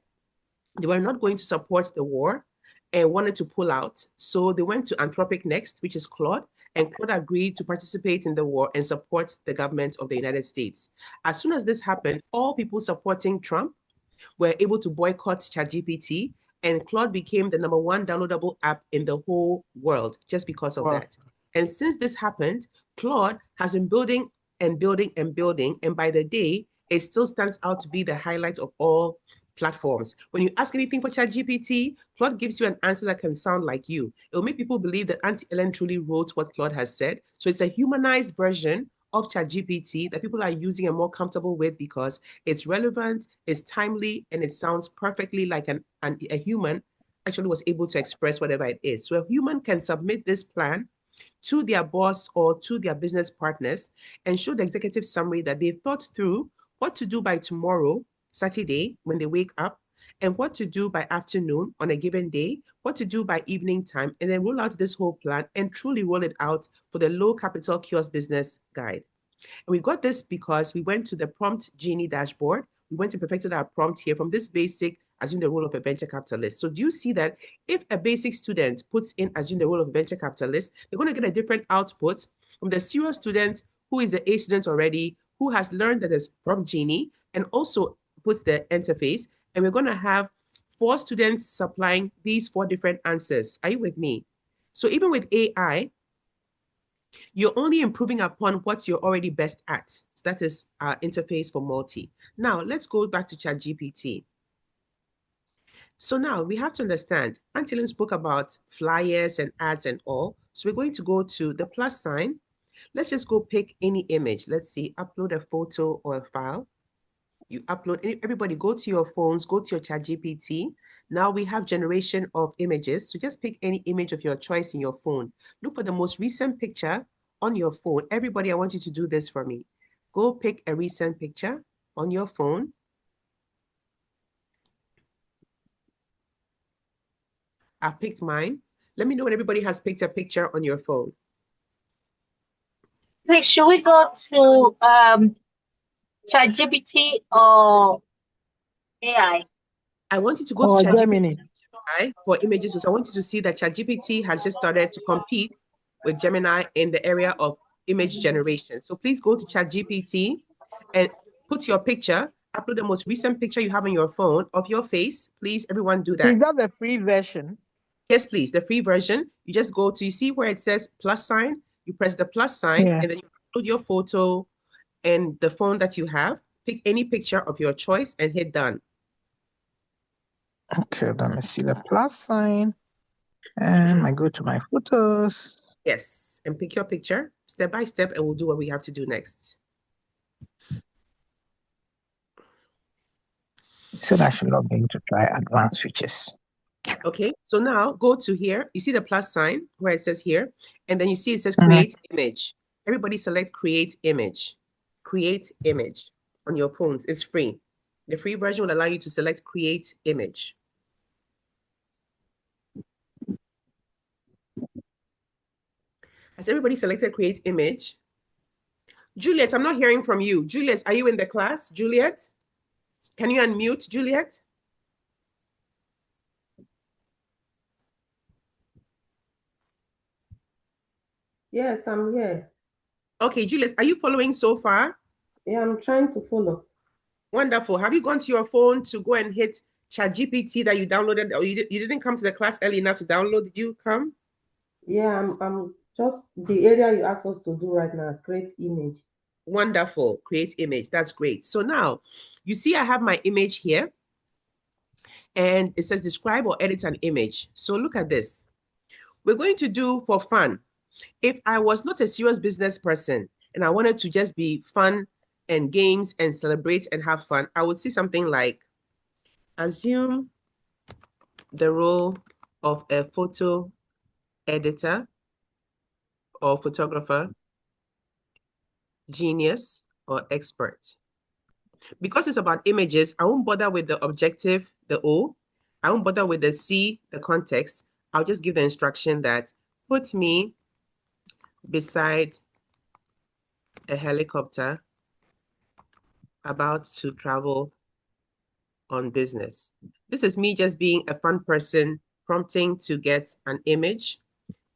they were not going to support the war and wanted to pull out. So they went to Anthropic next, which is Claude, and Claude agreed to participate in the war and support the government of the United States. As soon as this happened, all people supporting Trump were able to boycott ChatGPT, and Claude became the #1 downloadable app in the whole world just because of that. And since this happened, Claude has been building and building and building, and by the day, it still stands out to be the highlight of all platforms. When you ask anything for ChatGPT, Claude gives you an answer that can sound like you. It will make people believe that Auntie Ellen truly wrote what Claude has said. So it's a humanized version of ChatGPT that people are using and more comfortable with because it's relevant, it's timely, and it sounds perfectly like a human actually was able to express whatever it is. So a human can submit this plan to their boss or to their business partners and show the executive summary that they've thought through what to do by tomorrow, Saturday, when they wake up, and what to do by afternoon on a given day, what to do by evening time, and then roll out this whole plan and truly roll it out for the low capital kiosk business guide. And we got this because we went to the prompt Genie dashboard. We went and perfected our prompt here from this basic, assume the role of a venture capitalist. So do you see that if a basic student puts in assume the role of a venture capitalist, they're going to get a different output from the serious student who is the A student already, who has learned that there's prompt Genie and also puts the interface. And we're going to have 4 students supplying these 4 different answers. Are you with me? So even with AI, you're only improving upon what you're already best at. So that is our interface for multi. Now, let's go back to ChatGPT. So now we have to understand, Antilin spoke about flyers and ads and all. So we're going to go to the plus sign. Let's just go pick any image. Let's see, upload a photo or a file. You upload, everybody go to your phones, go to your ChatGPT. Now we have generation of images. So just pick any image of your choice in your phone. Look for the most recent picture on your phone. Everybody, I want you to do this for me. Go pick a recent picture on your phone. I picked mine. Let me know when everybody has picked a picture on your phone. Please, should we go to ChatGPT or AI? I want you to go Or to ChatGPT Gemini. for images because I want you to see that ChatGPT has just started to compete with Gemini in the area of image generation. So please go to ChatGPT and put your picture, upload the most recent picture you have on your phone of your face. Please, everyone do that. Is that the free version? Yes, please, the free version. You just go to, you see where it says plus sign, you press the plus sign Yeah. and then you upload your photo and the phone that you have. Pick any picture of your choice and hit done. Okay, let me see the plus sign. And I go to my photos. Yes, and pick your picture step by step, and we'll do what we have to do next. It said I should log in to try advanced features. Okay, so now go to here. You see the plus sign where it says here, and then you see it says create image. Everybody select create image. Create image on your phones. It's free. The free version will allow you to select create image. Has everybody selected create image? Juliet, I'm not hearing from you. Juliet, are you in the class? Juliet? Can you unmute, Juliet? Yes, I'm here. Okay, Juliet, are you following so far? Yeah, I'm trying to follow. Wonderful. Have you gone to your phone to go and hit ChatGPT that you downloaded, or you didn't come to the class early enough to download? Did you come? Yeah, I'm just the area you asked us to do right now, create image. Wonderful. Create image. That's great. So now you see I have my image here and it says describe or edit an image. So look at this. We're going to do for fun. If I was not a serious business person and I wanted to just be fun and games and celebrate and have fun, I would see something like assume the role of a photo editor or photographer, genius, or expert. Because it's about images, I won't bother with the objective, the O. I won't bother with the C, the context. I'll just give the instruction that put me beside a helicopter about to travel on business. This is me just being a fun person prompting to get an image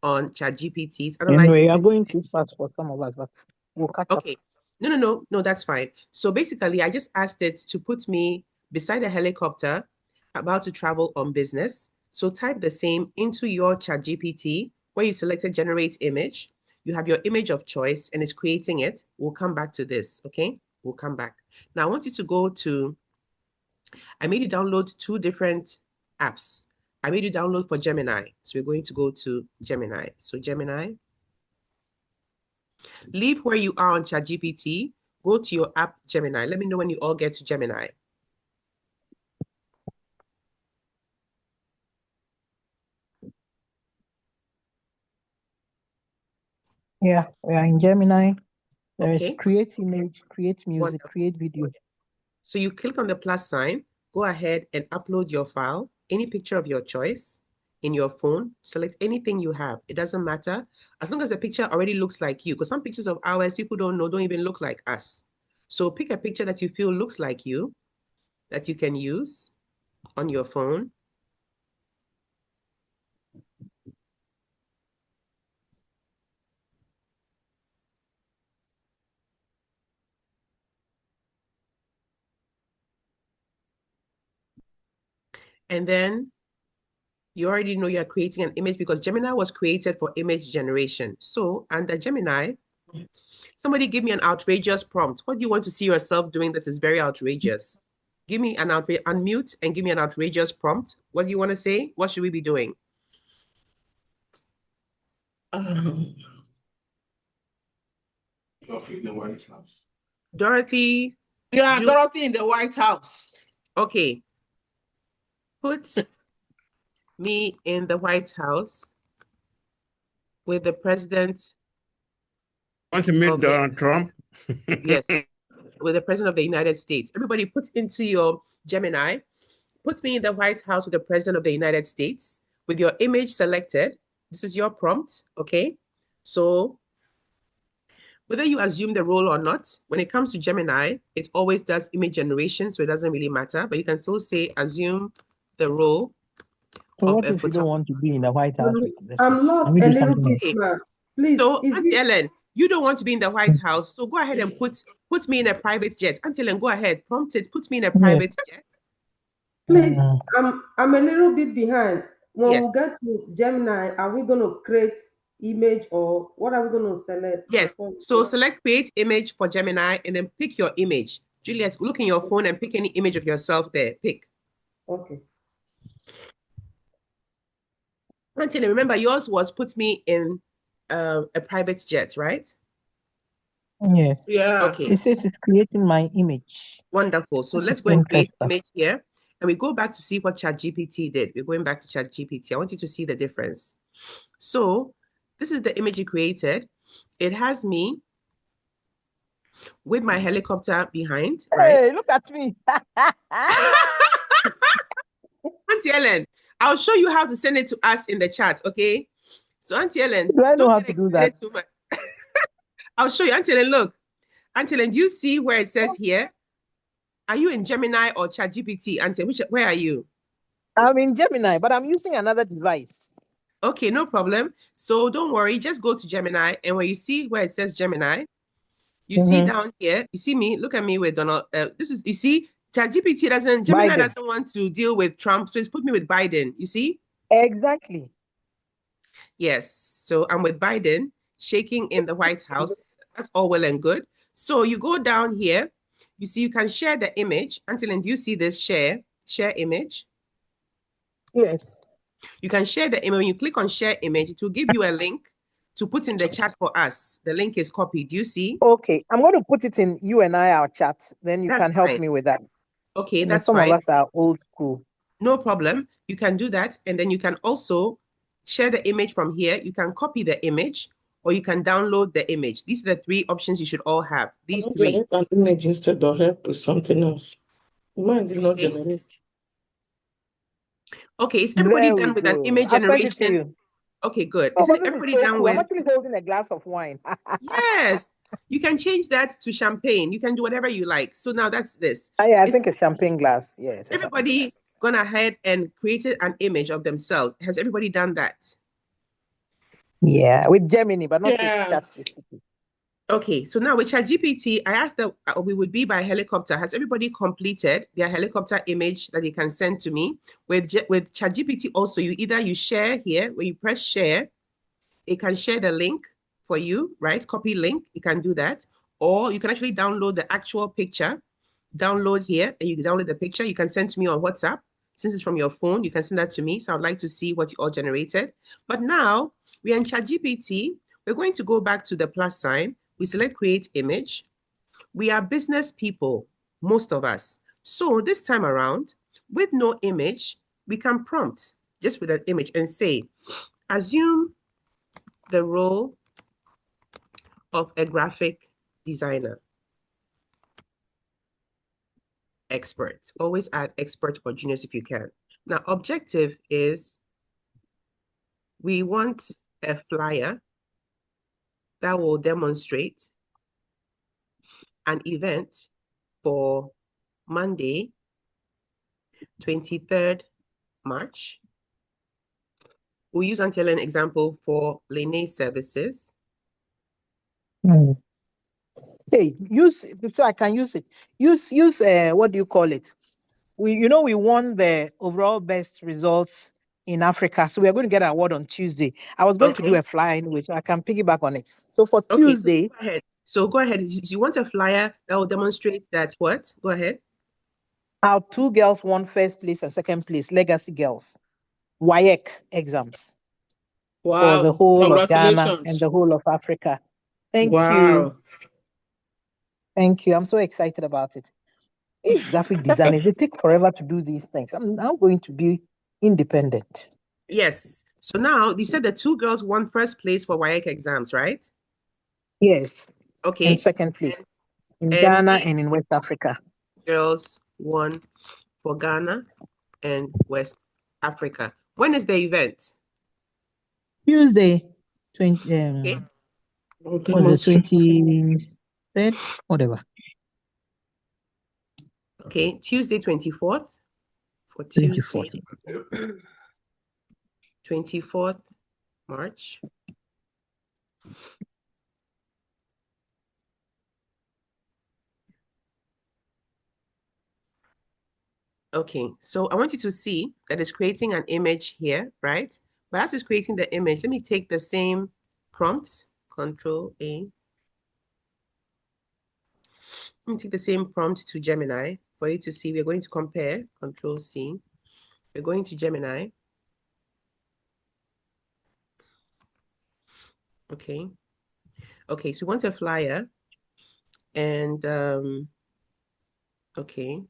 on ChatGPT's Anyway, analyzing. you're going too fast for some of us, but we'll catch up. Okay. No, that's fine. So basically, I just asked it to put me beside a helicopter about to travel on business. So type the same into your ChatGPT where you selected generate image. You have your image of choice and it's creating it. We'll come back to this, okay? We'll come back. Now, I want you to go to, I made you download 2 different apps. I made you download for Gemini. So we're going to go to Gemini. So Gemini. Leave where you are on ChatGPT. Go to your app, Gemini. Let me know when you all get to Gemini. Yeah, we are in Gemini. There is Okay. create image, create music, Wonderful. create video. So you click on the plus sign. go ahead and upload your file, any picture of your choice in your phone, select anything you have. It doesn't matter, as long as the picture already looks like you, because some pictures of ours, people don't know, don't even look like us. So pick a picture that you feel looks like you, that you can use on your phone. And then you already know you're creating an image because Gemini was created for image generation. So under Gemini, somebody give me an outrageous prompt. What do you want to see yourself doing that is very outrageous? Give me an unmute and give me an outrageous prompt. What do you want to say? What should we be doing? Dorothy in the White House. Dorothy. Yeah, Dorothy in the White House. Okay. Put me in the White House with the president. Want to meet Donald Trump? Yes, with the president of the United States. Everybody put into your Gemini, put me in the White House with the president of the United States with your image selected. This is your prompt, okay? So whether you assume the role or not, when it comes to Gemini, it always does image generation, so it doesn't really matter, but you can still say assume the role. So what if you don't want to be in the White House with this? I'm lost a little bit, ma'am. Please. So, Auntie Ellen, you don't want to be in the White House, so go ahead and put me in a private jet. Auntie Ellen, go ahead, prompt it, put me in a private jet. Please, I'm a little bit behind. When Yes. we get to Gemini, are we going to create image or what are we going to select? Yes. So select create image for Gemini and then pick your image. Juliet, look in your phone and pick any image of yourself there. Pick. Okay. Auntie, remember yours was put me in a private jet, right? Yes. Yeah. Okay. It says it's creating my image. Wonderful. So let's go and create image here. And we go back to see what ChatGPT did. We're going back to ChatGPT. I want you to see the difference. So this is the image you created. It has me with my helicopter behind, right? Hey, look at me. Auntie Ellen, I'll show you how to send it to us in the chat, okay? So Auntie Ellen, do I know how to do that? I'll show you. Auntie Ellen, look. Auntie Ellen, do you see where it says here? Are you in Gemini or ChatGPT? Auntie, where are you? I'm in Gemini, but I'm using another device. Okay, no problem. So don't worry, just go to Gemini, and when you see where it says Gemini, you see down here, you see me, look at me with Donald. You see, ChatGPT Gemini doesn't want to deal with Trump, so it's put me with Biden, you see? Exactly. Yes, so I'm with Biden, shaking in the White House. That's all well and good. So you go down here, you see you can share the image. Until do you see this share image? Yes. You can share the image. When you click on share image, it will give you a link to put in the chat for us. The link is copied. Do you see? Okay, I'm going to put it in you and I, our chat. Then you can help me with that. Okay, that's some fine. of us are old school. No problem. You can do that. And then you can also share the image from here. You can copy the image or you can download the image. These are the three options you should all have. These three. Generate an image instead of help with something else. Mine did not generate. Okay, is everybody done with an image generation? I've sent it to you. Okay, good. Oh, Isn't everybody done cool. with? I'm actually holding a glass of wine. Yes, you can change that to champagne. You can do whatever you like. So now that's this. I think a champagne glass. Yes. Everybody gone ahead and created an image of themselves. Has everybody done that? Yeah, with Gemini, but not with ChatGPT. Okay, so now with ChatGPT, I asked that we would be by helicopter. Has everybody completed their helicopter image that they can send to me? With ChatGPT also, you share here, when you press share, it can share the link for you, right? Copy link, you can do that. Or you can actually download the actual picture, download here, and you can download the picture. You can send to me on WhatsApp. Since it's from your phone, you can send that to me. So I'd like to see what you all generated. But now we're in ChatGPT. We're going to go back to the plus sign. We select create image. We are business people, most of us. So this time around, with no image, we can prompt just with an image and say, assume the role of a graphic designer. expert. Always add expert or genius if you can. Now, objective is we want a flyer that will demonstrate an event for Monday, 23rd March. We'll use until an example for Lene services. Hey, use so I can use it. Use what do you call it? We won the overall best results in Africa, so we are going to get an award on Tuesday. I was going to do Okay. a flyer anyway, so I can piggyback on it. So for Okay, Tuesday, so go ahead. So go ahead. You want a flyer that will demonstrate that what? Go ahead. our two girls won first place and second place, legacy girls, WAEC exams for the Wow. whole of Ghana and Congratulations. the whole of Africa. Thank you. Wow. Thank you. I'm so excited about it. These graphic designers, they take forever to do these things. I'm now going to be independent. Yes. So now you said the two girls won first place for WAEC exams, right? Yes. Okay. And second place in And Ghana these and in West Africa. girls won for Ghana and West Africa. When is the event? Tuesday, Okay. what is it, 23rd? Whatever. Okay, Tuesday 24th for Tuesday 24th March. Okay, so I want you to see that it's creating an image here, right? But as it's creating the image, let me take the same prompt, Control A. Let me take the same prompt to Gemini for you to see. We're going to compare, Control C. We're going to Gemini. Okay. Okay, so we want a flyer and, okay,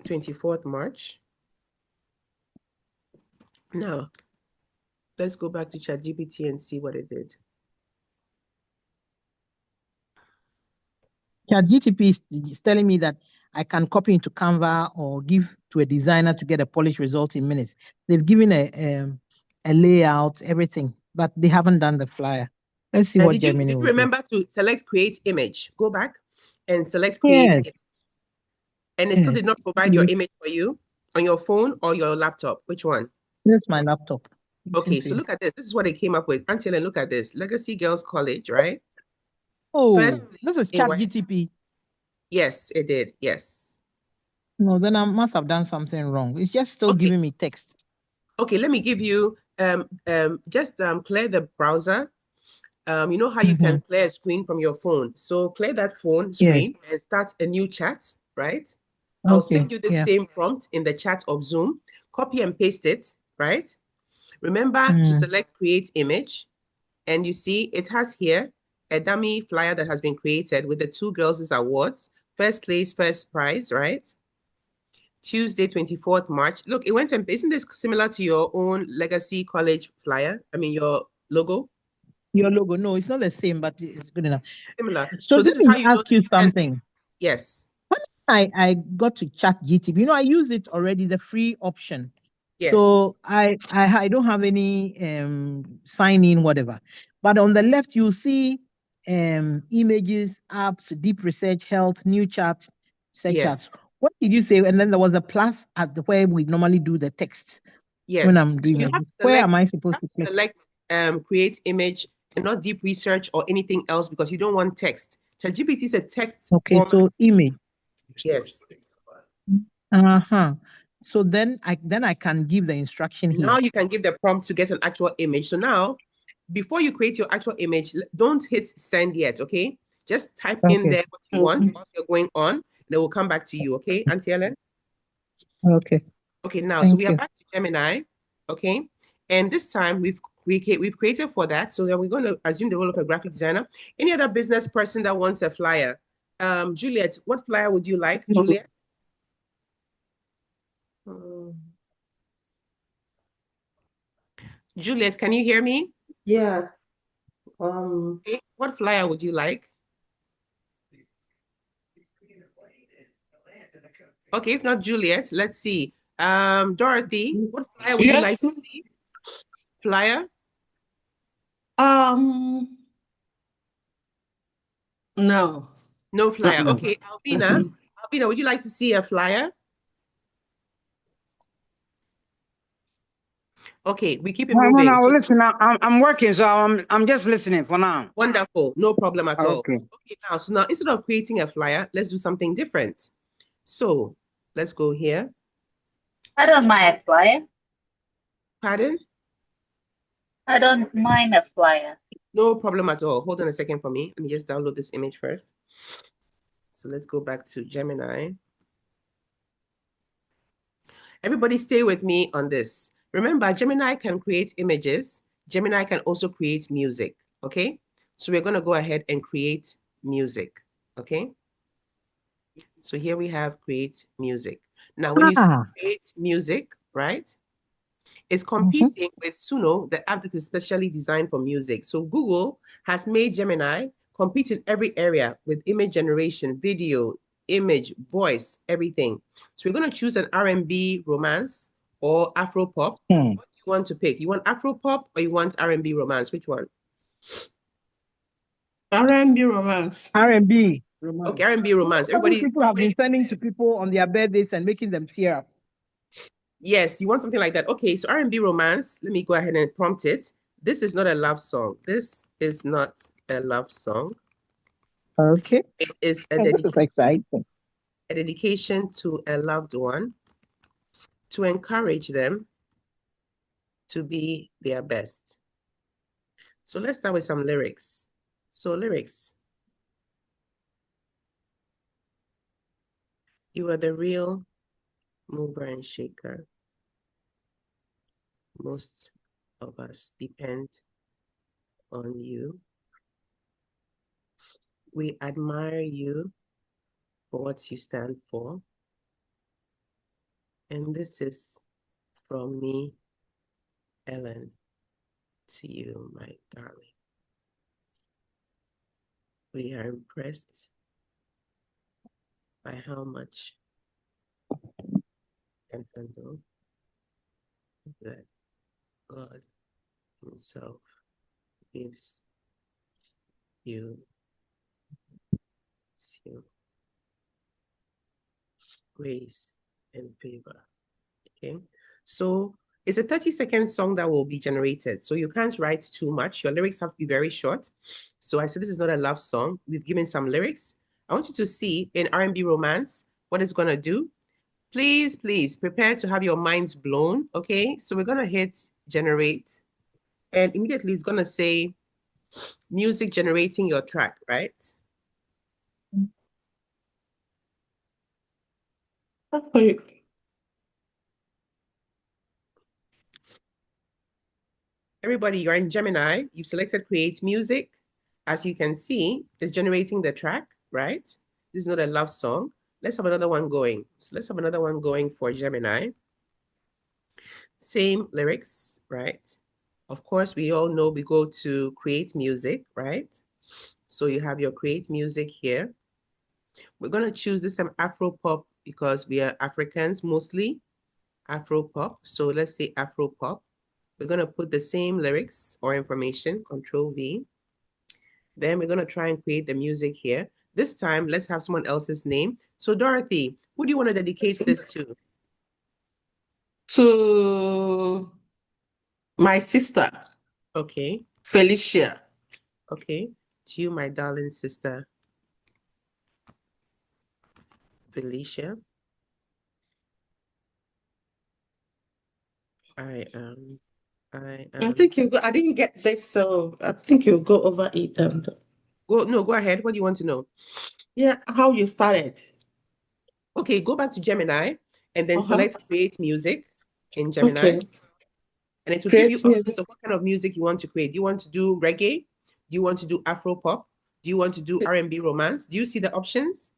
24th March. Now, let's go back to ChatGPT and see what it did. ChatGPT is telling me that I can copy into Canva or give to a designer to get a polished result in minutes. They've given a layout, everything, but they haven't done the flyer. Let's see what Gemini Did you will do. remember to select create image? Go back and select create Yes. image. And it still did not provide your image for you on your phone or your laptop. Which one? Here's my laptop. Okay, so look at this. This is what it came up with. Auntie Ellen, look at this. Legacy Girls College, right? Oh, First this is in WAEC. ChatGPT. Yes, it did. Yes. No, then I must have done something wrong. It's just still giving me text. Okay, let me give you just clear the browser. You know how you can clear a screen from your phone. So clear that phone screen and start a new chat, right? I'll send you the same prompt in the chat of Zoom. Copy and paste it, right? Remember to select create image. And you see it has here a dummy flyer that has been created with the two girls' awards. First place, first prize, right? Tuesday, 24th March. Look, it went and isn't this similar to your own Legacy College flyer? I mean, your logo? Your logo. No, it's not the same, but it's good enough. Similar. So this let is how me you know ask you something. Yes. When I got to ChatGPT, I use it already, the free option. Yes. So I don't have any sign in, whatever. But on the left, you'll see images, apps, deep research, health, new chat, search chats. What did you say? And then there was a plus at where we normally do the text. Yes. When I'm doing it. Where am I supposed to click? Select create image and not deep research or anything else because you don't want text. ChatGPT is a text Okay, so image. Yes. So then I can give the instruction here. Now you can give the prompt to get an actual image. So now, before you create your actual image, don't hit send yet, okay? Just type in there what you want while you're going on, and it will come back to you, okay, Auntie Ellen? Okay. Okay, now, so we are back to Gemini, okay? And this time we've created for that. So then we're going to assume the role of a graphic designer. Any other business person that wants a flyer? Juliet, what flyer would you like, Juliet? Juliet, can you hear me? Yeah. Okay. What flyer would you like? Okay, if not Juliet, let's see. Dorothy, what flyer would you like to see? Flyer? No. No flyer. Okay, Albina. Albina, would you like to see a flyer? Okay, we keep it moving. Now, So, listen, I'm working, so I'm just listening for now. wonderful. No problem at all. Okay. Okay, now instead of creating a flyer, let's do something different. So let's go here. I don't mind a flyer. Pardon? I don't mind a flyer. No problem at all. Hold on a second for me. Let me just download this image first. So let's go back to Gemini. Everybody stay with me on this. Remember, Gemini can create images. Gemini can also create music, okay? So we're gonna go ahead and create music, okay? So here we have create music. Now, when you see create music, right? It's competing with Suno, the app that is specially designed for music. So Google has made Gemini compete in every area with image generation, video, image, voice, everything. So we're going to choose an R&B romance or Afro pop. What do you want to pick? You want Afro pop or you want R&B romance? Which one? R&B romance. R&B. Okay, R&B romance. Everybody, people have been sending to people on their birthdays and making them tear up. Yes, you want something like that. Okay, so R&B romance. Let me go ahead and prompt it. This is not a love song. This is not a love song. Okay. It is a this is exciting. A dedication to a loved one to encourage them to be their best. So let's start with some lyrics. So lyrics. You are the real mover and shaker. Most of us depend on you. We admire you for what you stand for. And this is from me, Ellen, to you, my darling. We are impressed by how much you can handle that God Himself gives you grace and favor. Okay, so it's a 30-second song that will be generated. So you can't write too much. Your lyrics have to be very short. So I said this is not a love song. We've given some lyrics. I want you to see in R&B romance what it's gonna do. Please, please prepare to have your minds blown. Okay, so we're gonna hit generate, and immediately it's gonna say music generating your track, right? Okay. Everybody, you're in Gemini. You've selected create music. As you can see, it's generating the track, right? This is not a love song. Let's have another one going. So let's have another one going for Gemini. Same lyrics, right? Of course, we all know we go to create music, right? So you have your create music here. We're going to choose this time Afro pop because we are Africans mostly. Afro pop. So let's say Afro pop. We're going to put the same lyrics or information, Control V. Then we're going to try and create the music here. This time, let's have someone else's name. So Dorothy, who do you want to dedicate this to? To my sister. Okay. Felicia. Okay. To you, my darling sister, Felicia. I think you go. I didn't get this, so I think you'll go over it. Go ahead. What do you want to know? Yeah, how you started. Okay, go back to Gemini and then select create music in Gemini. Okay. And it will give you options of what kind of music you want to create. Do you want to do reggae? Do you want to do Afro pop? Do you want to do R&B romance? Do you see the options?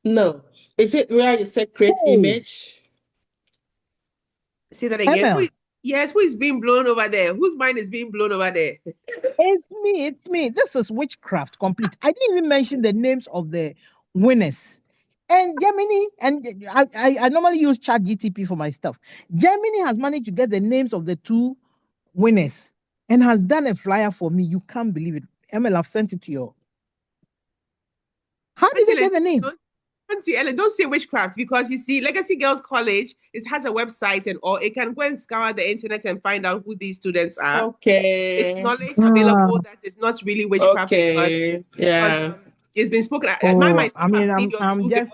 No. Is it where you said create image? Say that again. Who is being blown over there? Whose mind is being blown over there? It's me. This is witchcraft complete. I didn't even mention the names of the winners. And Gemini, and I normally use ChatGPT for my stuff. Gemini has managed to get the names of the 2 winners and has done a flyer for me. You can't believe it. Emil, I've sent it to you. How did they get the name? Auntie Ellen, don't say witchcraft, because you see, Legacy Girls College has a website and all. It can go and scour the internet and find out who these students are. Okay. It's knowledge available that is not really witchcraft. Okay. Yeah. It's been spoken. I'm just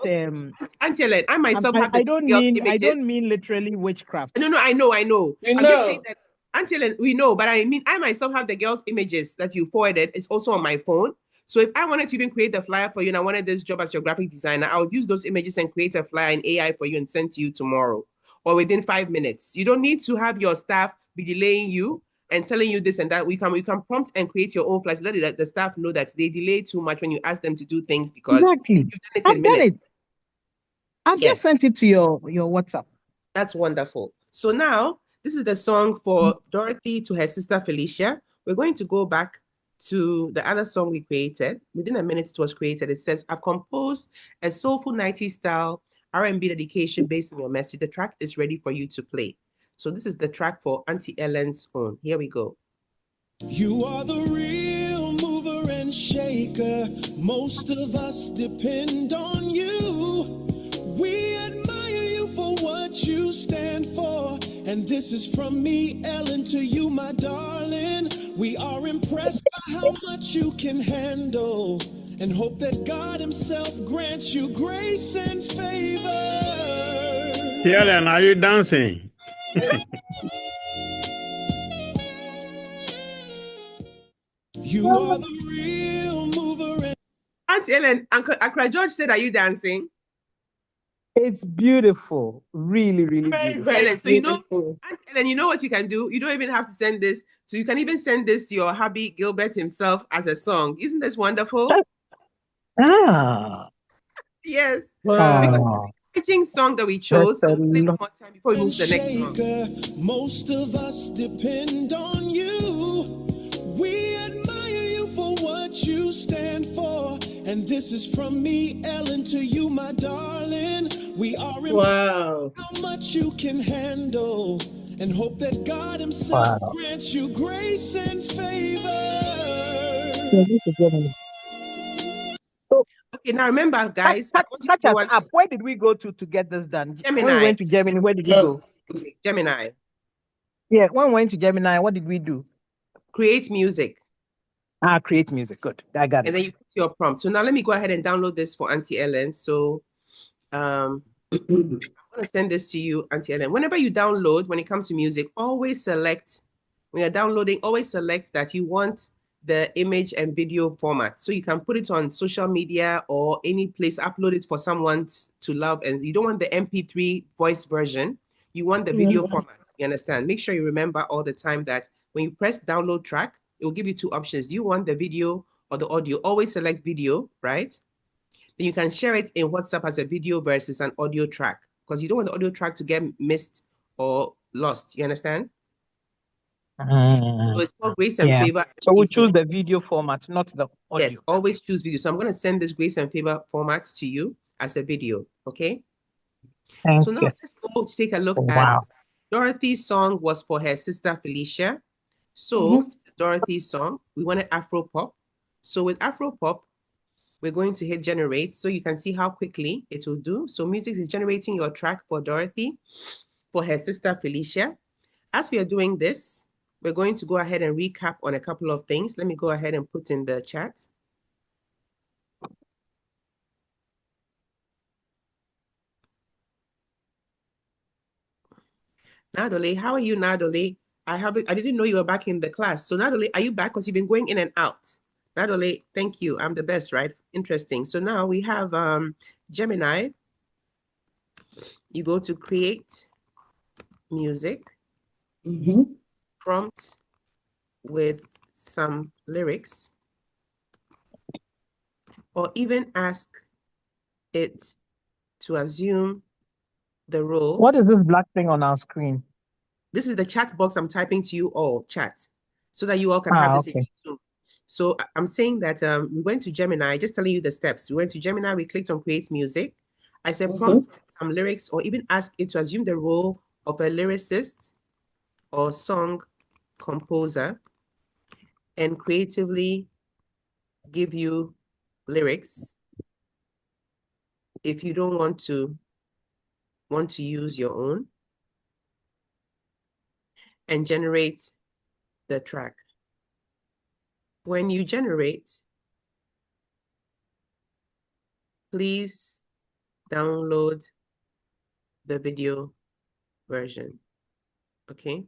Auntie Ellen, I myself have the I two don't girls' mean images. literally witchcraft. No, I know. You I'm just know. saying that, Auntie Ellen, we know, but I mean, I myself have the girls' images that you forwarded. It's also on my phone. So if I wanted to even create a flyer for you and I wanted this job as your graphic designer, I would use those images and create a flyer in AI for you and send to you tomorrow or within 5 minutes. You don't need to have your staff be delaying you and telling you this and that. We can prompt and create your own flyers. Let the staff know that they delay too much when you ask them to do things, because Exactly. you've done it I've in done minutes. it. I've just sent it to your WhatsApp. That's wonderful. So now this is the song for Dorothy to her sister Felicia. We're going to go back to the other song we created. Within a minute it was created. It says, I've composed a soulful 90s style R&B dedication based on your message. The track is ready for you to play. So this is the track for Auntie Ellen's own. Here we go. You are the real mover and shaker. Most of us depend on you. We admire you for what you stand for. And this is from me, Ellen, to you, my darling. We are impressed by how much you can handle, and hope that God himself grants you grace and favor. Ellen, are you dancing? You are the real mover. Auntie Ellen, Uncle Accra George said, are you dancing? It's beautiful. Really, really Very, beautiful. Ellen, so beautiful. Auntie Ellen, you know what you can do? You don't even have to send this. So you can even send this to your hubby Gilbert himself as a song. Isn't this wonderful? Yes. Wow. Because the bridging song that we chose, so play one more time before we move to the next song. Most of us depend on you. We admire you for what you stand for. And this is from me, Ellen, to you, my darling. We are wow. How much you can handle, and hope that God himself grants you grace and favor. Okay, now remember, guys. Catch us up. Where did we go to get this done? Gemini. When we went to Gemini, where did we go? Gemini. Yeah, when we went to Gemini, what did we do? Create music. Create music. Good. I got it. And then you put your prompt. So now let me go ahead and download this for Auntie Ellen. So I'm going to send this to you, Auntie Ellen. Whenever you download, when it comes to music, always select, when you're downloading, always select that you want the image and video format. So you can put it on social media or any place, upload it for someone to love. And you don't want the MP3 voice version. You want the video format. You understand? Make sure you remember all the time that when you press download track, it will give you 2 options. Do you want the video or the audio? Always select video, right? Then you can share it in WhatsApp as a video versus an audio track, because you don't want the audio track to get missed or lost. You understand? So it's called Grace and Favor. So we choose the video format, not the audio. Yes, always choose video. So I'm going to send this Grace and Favor format to you as a video, okay? So now let's go take a look at Dorothy's song was for her sister Felicia. So this is Dorothy's song. We wanted Afro pop. So with Afro pop, we're going to hit generate so you can see how quickly it will do. So music is generating your track for Dorothy for her sister Felicia. As we are doing this, we're going to go ahead and recap on a couple of things. Let me go ahead and put in the chat. Nadole, how are you, Nadole? I didn't know you were back in the class. So Nadole, are you back? Because you've been going in and out. Nadole, thank you. I'm the best, right? Interesting. So now we have Gemini. You go to create music, prompt with some lyrics, or even ask it to assume the role. What is this black thing on our screen? This is the chat box I'm typing to you all, chat, so that you all can have this in Zoom. So I'm saying that we went to Gemini, just telling you the steps. We went to Gemini, we clicked on create music. I said prompt some lyrics or even ask it to assume the role of a lyricist or song composer and creatively give you lyrics if you don't want to use your own, and generate the track. When you generate, please download the video version. Okay.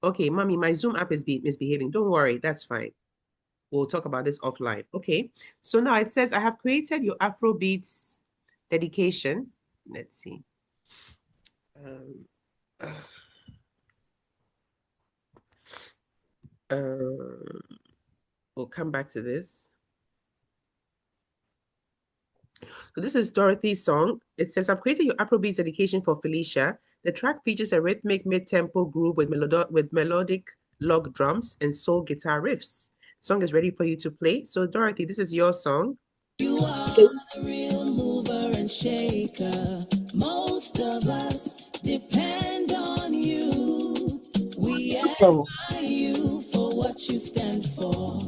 Okay, mommy, my Zoom app is misbehaving. Don't worry, that's fine. We'll talk about this offline. Okay. So now it says I have created your Afrobeats dedication. Let's see. We'll come back to this. So this is Dorothy's song. It says, I've created your Afrobeats dedication for Felicia. The track features a rhythmic mid-tempo groove with melodic log drums and soul guitar riffs. Song is ready for you to play. So Dorothy, this is your song. You are the real mover and shaker. Most of us depend on you. We admire you for what you stand for.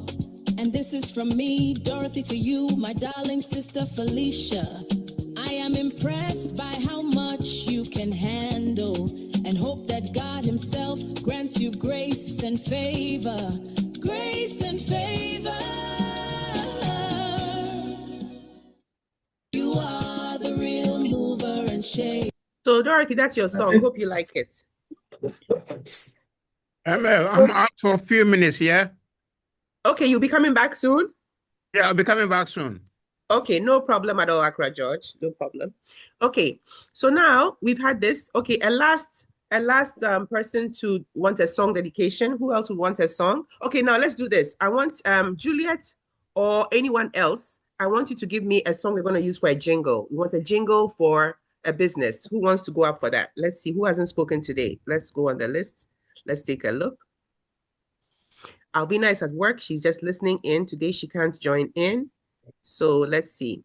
And this is from me, Dorothy, to you, my darling sister Felicia. I am impressed by how much you can handle and hope that God himself grants you grace and favor. Grace and favor. You are the real mover and shaker. So Dorothy, that's your song. Hope you like it. ML, I'm out for a few minutes, yeah? Okay, you'll be coming back soon? Yeah, I'll be coming back soon. Okay, no problem at all, Accra George. No problem. Okay, so now we've had this. Okay, a last person to want a song dedication. Who else would want a song? Okay, now let's do this. I want Juliet or anyone else. I want you to give me a song we're going to use for a jingle. We want a jingle for a business. Who wants to go up for that? Let's see who hasn't spoken today. Let's go on the list. Let's take a look. Albina is at work. She's just listening in. Today she can't join in. So let's see.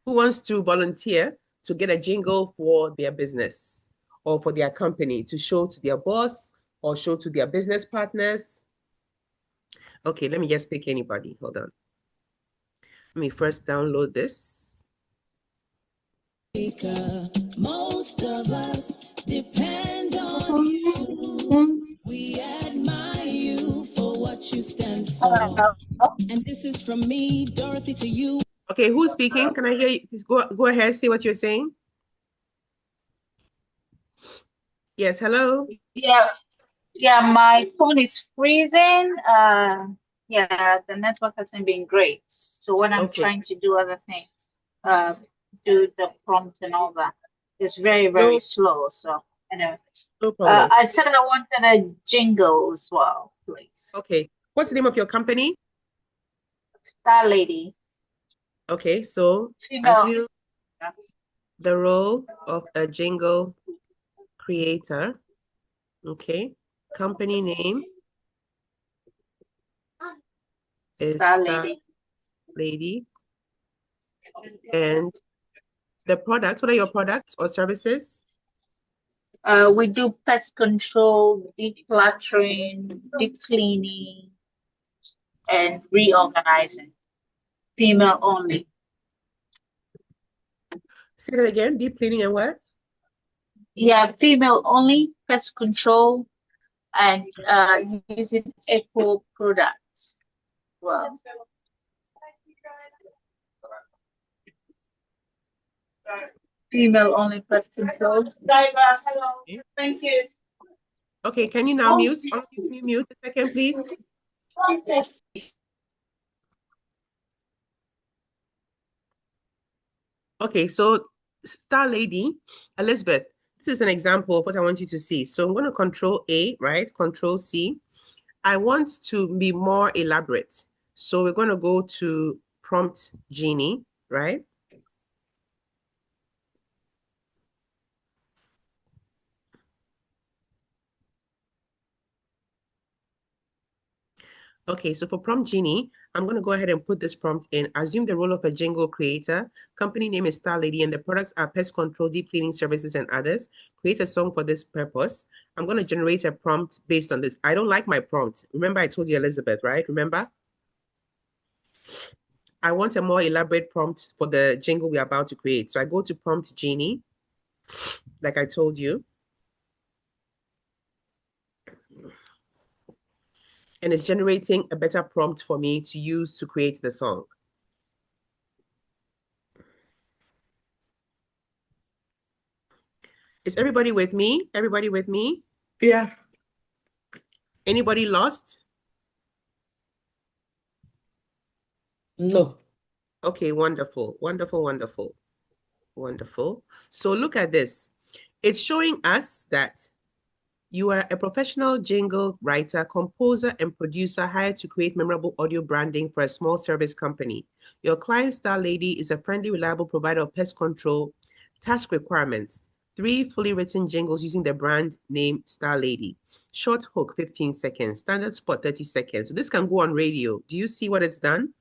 Who wants to volunteer to get a jingle for their business or for their company to show to their boss or show to their business partners? Okay, let me just pick anybody. Hold on. Let me first download this. Most of us depend on you. We admire you for what you stand for. And this is from me, Dorothy, to you. Okay, who's speaking? Can I hear you? Please go ahead, say what you're saying. Yes, hello? Yeah, my phone is freezing. Yeah, the network hasn't been great. So when I'm trying to do other things, do the prompt and all that, it's very, very slow. So anyway, no problem. I said I wanted a jingle as well, please. Okay, what's the name of your company? Star Lady. Okay, so assume the role of a jingle creator. Okay, company name is Star Lady. And the products, what are your products or services? We do pest control, decluttering, deep cleaning, and reorganizing. Female only. Say that again, deep cleaning and what? Yeah, female only, pest control, and using eco products. Well, female only pest control. Hello. Thank you. Okay, can you now mute? Can you mute a second, please? Okay, so Star Lady, Elizabeth, this is an example of what I want you to see. So I'm going to Control A, right? Control C. I want to be more elaborate. So we're going to go to Prompt Genie, right? Okay, so for Prompt Genie, I'm going to go ahead and put this prompt in. Assume the role of a jingle creator. Company name is Star Lady, and the products are pest control, deep cleaning services, and others. Create a song for this purpose. I'm going to generate a prompt based on this. I don't like my prompt. Remember, I told you, Elizabeth, right? Remember? I want a more elaborate prompt for the jingle we're about to create. So I go to Prompt Genie, like I told you. And it's generating a better prompt for me to use to create the song. Is everybody with me? Everybody with me? Yeah. Anybody lost? No. Okay, wonderful, wonderful, wonderful, wonderful. So look at this. It's showing us that you are a professional jingle writer, composer, and producer hired to create memorable audio branding for a small service company. Your client, Star Lady, is a friendly, reliable provider of pest control. Task requirements: 3 fully written jingles using the brand name Star Lady. Short hook, 15 seconds. Standard spot, 30 seconds. So this can go on radio. Do you see what it's done?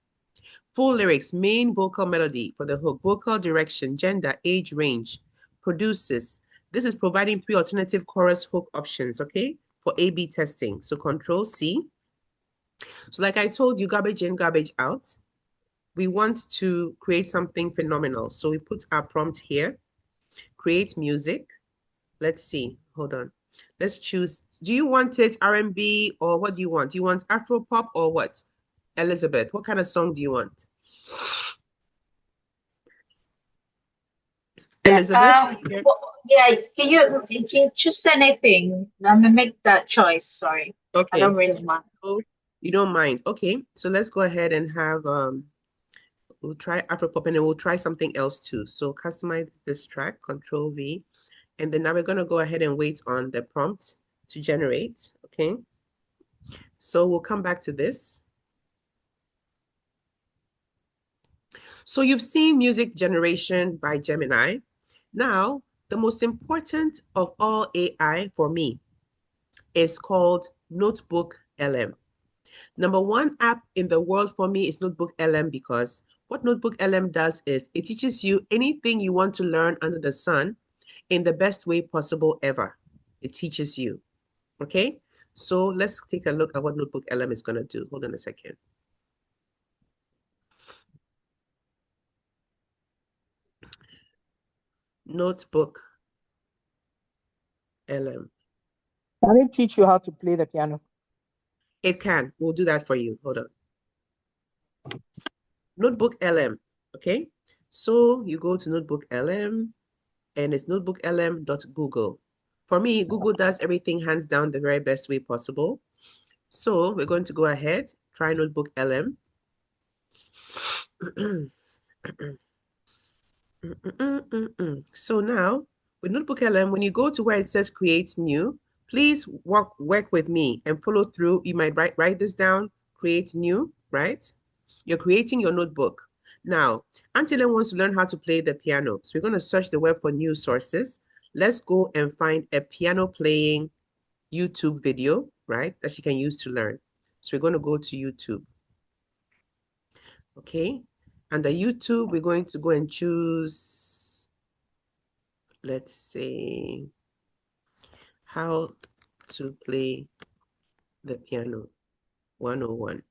Full lyrics, main vocal melody for the hook, vocal direction, gender, age range, producers. This is providing 3 alternative chorus hook options, okay, for A/B testing. So Control C. So like I told you, garbage in, garbage out. We want to create something phenomenal. So we put our prompt here, create music. Let's see, hold on. Let's choose, do you want it R&B or what do you want? Do you want Afro pop or what? Elizabeth, what kind of song do you want? Elizabeth? Yeah, can you choose anything? I'm gonna make that choice. Sorry. Okay. I don't really mind. Oh, you don't mind. Okay. So let's go ahead and have we'll try Afropop and then we'll try something else too. So customize this track, Control V. And then now we're gonna go ahead and wait on the prompt to generate. Okay. So we'll come back to this. So you've seen music generation by Gemini. Now, the most important of all AI for me is called Notebook LM. Number 1 app in the world for me is Notebook LM because what Notebook LM does is it teaches you anything you want to learn under the sun in the best way possible ever. It teaches you. Okay? So let's take a look at what Notebook LM is going to do. Hold on a second. Notebook LM. Can it teach you how to play the piano? It can. We'll do that for you. Hold on. Notebook LM. Okay? So you go to Notebook LM and it's notebooklm.google. For me, Google does everything hands down the very best way possible. So we're going to go ahead, try Notebook LM. So now with Notebook LM, when you go to where it says create new, please work with me and follow through. You might write this down, create new, right? You're creating your notebook. Now, Auntie Ellen wants to learn how to play the piano. So we're going to search the web for news sources. Let's go and find a piano playing YouTube video, right, that she can use to learn. So we're going to go to YouTube. Okay. Under YouTube, we're going to go and choose, let's say, how to play the piano 101.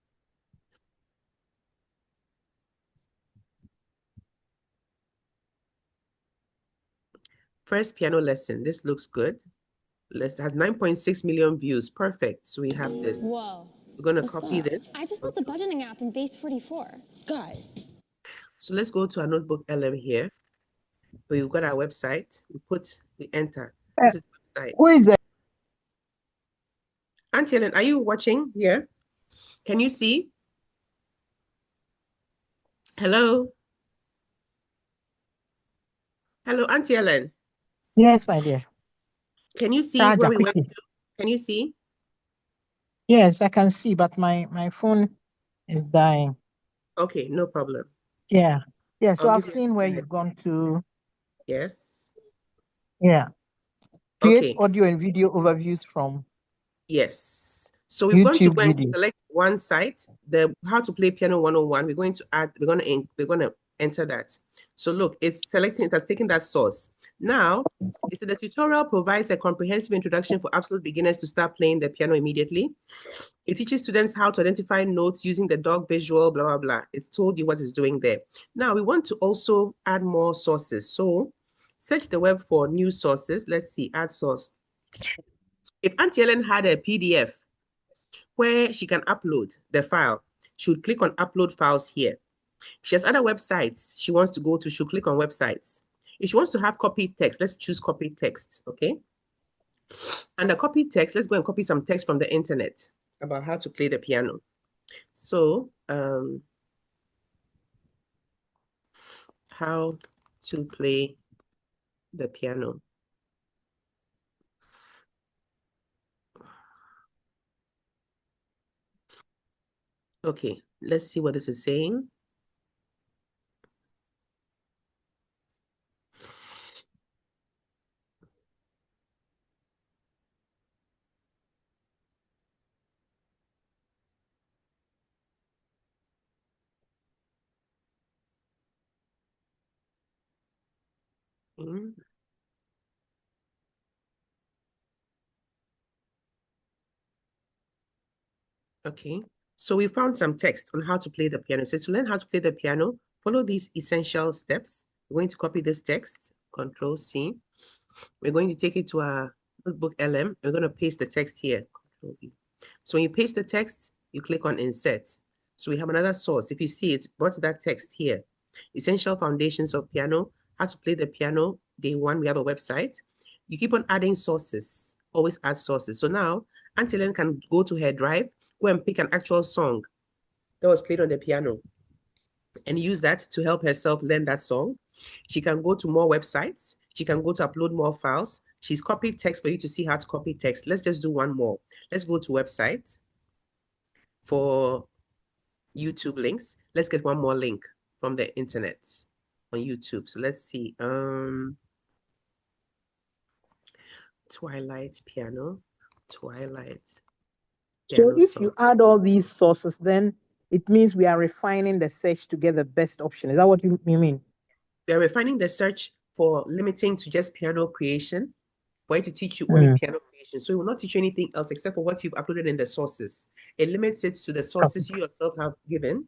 First piano lesson. This looks good. It has 9.6 million views. Perfect. So we have this. Whoa. We're going to copy this. I just built a budgeting app in Base 44. Guys. So let's go to our Notebook LM here. We've got our website. We enter. This is the website. Who is that? Auntie Ellen, are you watching here? Can you see? Hello? Hello, Auntie Ellen. Yes, my dear. Can you see where we went to? Can you see? Yes, I can see, but my phone is dying. Okay, no problem. Yeah. Yeah, so I've seen where you've gone to. Yes. Yeah. Create audio and video overviews from. Yes. So we're going to YouTube go and video. select one site, the how to play piano 101. We're going to enter that. So look, it's selecting, it has taken that source. Now, it said the tutorial provides a comprehensive introduction for absolute beginners to start playing the piano immediately. It teaches students how to identify notes using the dog visual, blah, blah, blah. It's told you what it's doing there. Now, we want to also add more sources. So search the web for new sources. Let's see, add source. If Auntie Ellen had a PDF where she can upload the file, she would click on upload files here. She has other websites she wants to go to, she'll click on websites. If she wants to have copied text, let's choose copied text, okay? Under copied text, let's go and copy some text from the internet about how to play the piano. So, how to play the piano. Okay, let's see what this is saying. Okay, so we found some text on how to play the piano. It says to learn how to play the piano, follow these essential steps. We're going to copy this text, Control C. We're going to take it to our notebook LM. We're going to paste the text here, Control V. So when you paste the text, you click on Insert. So we have another source. If you see it, brought that text here. Essential foundations of piano, how to play the piano, day one, we have a website. You keep on adding sources, always add sources. So now, Auntie Ellen can go to her drive, go and pick an actual song that was played on the piano and use that to help herself learn that song. She can go to more websites. She can go to upload more files. She's copied text for you to see how to copy text. Let's just do one more. Let's go to website for YouTube links. Let's get one more link from the internet on YouTube. So let's see. Twilight piano. So if Song. you add all these sources, then it means we are refining the search to get the best option. Is that what you mean? We are refining the search for limiting to just piano creation, for it to teach you only piano creation. So it will not teach you anything else except for what you've uploaded in the sources. It limits it to the sources you yourself have given.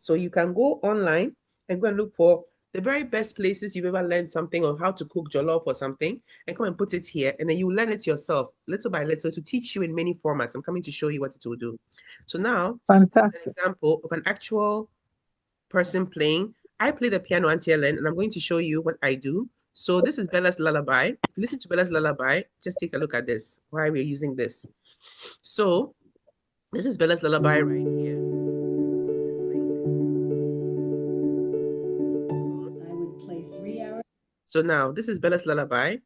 So you can go online and go and look for the very best places you've ever learned something on how to cook jollof or something and come and put it here. And then you learn it yourself little by little to teach you in many formats. I'm coming to show you what it will do. So now, fantastic. An example of an actual person playing. I play the piano, Auntie Ellen, and I'm going to show you what I do. So this is Bella's Lullaby. If you listen to Bella's Lullaby, just take a look at this, why we're using this. So this is Bella's Lullaby right here. I would play 3 hours. So now this is Bella's Lullaby.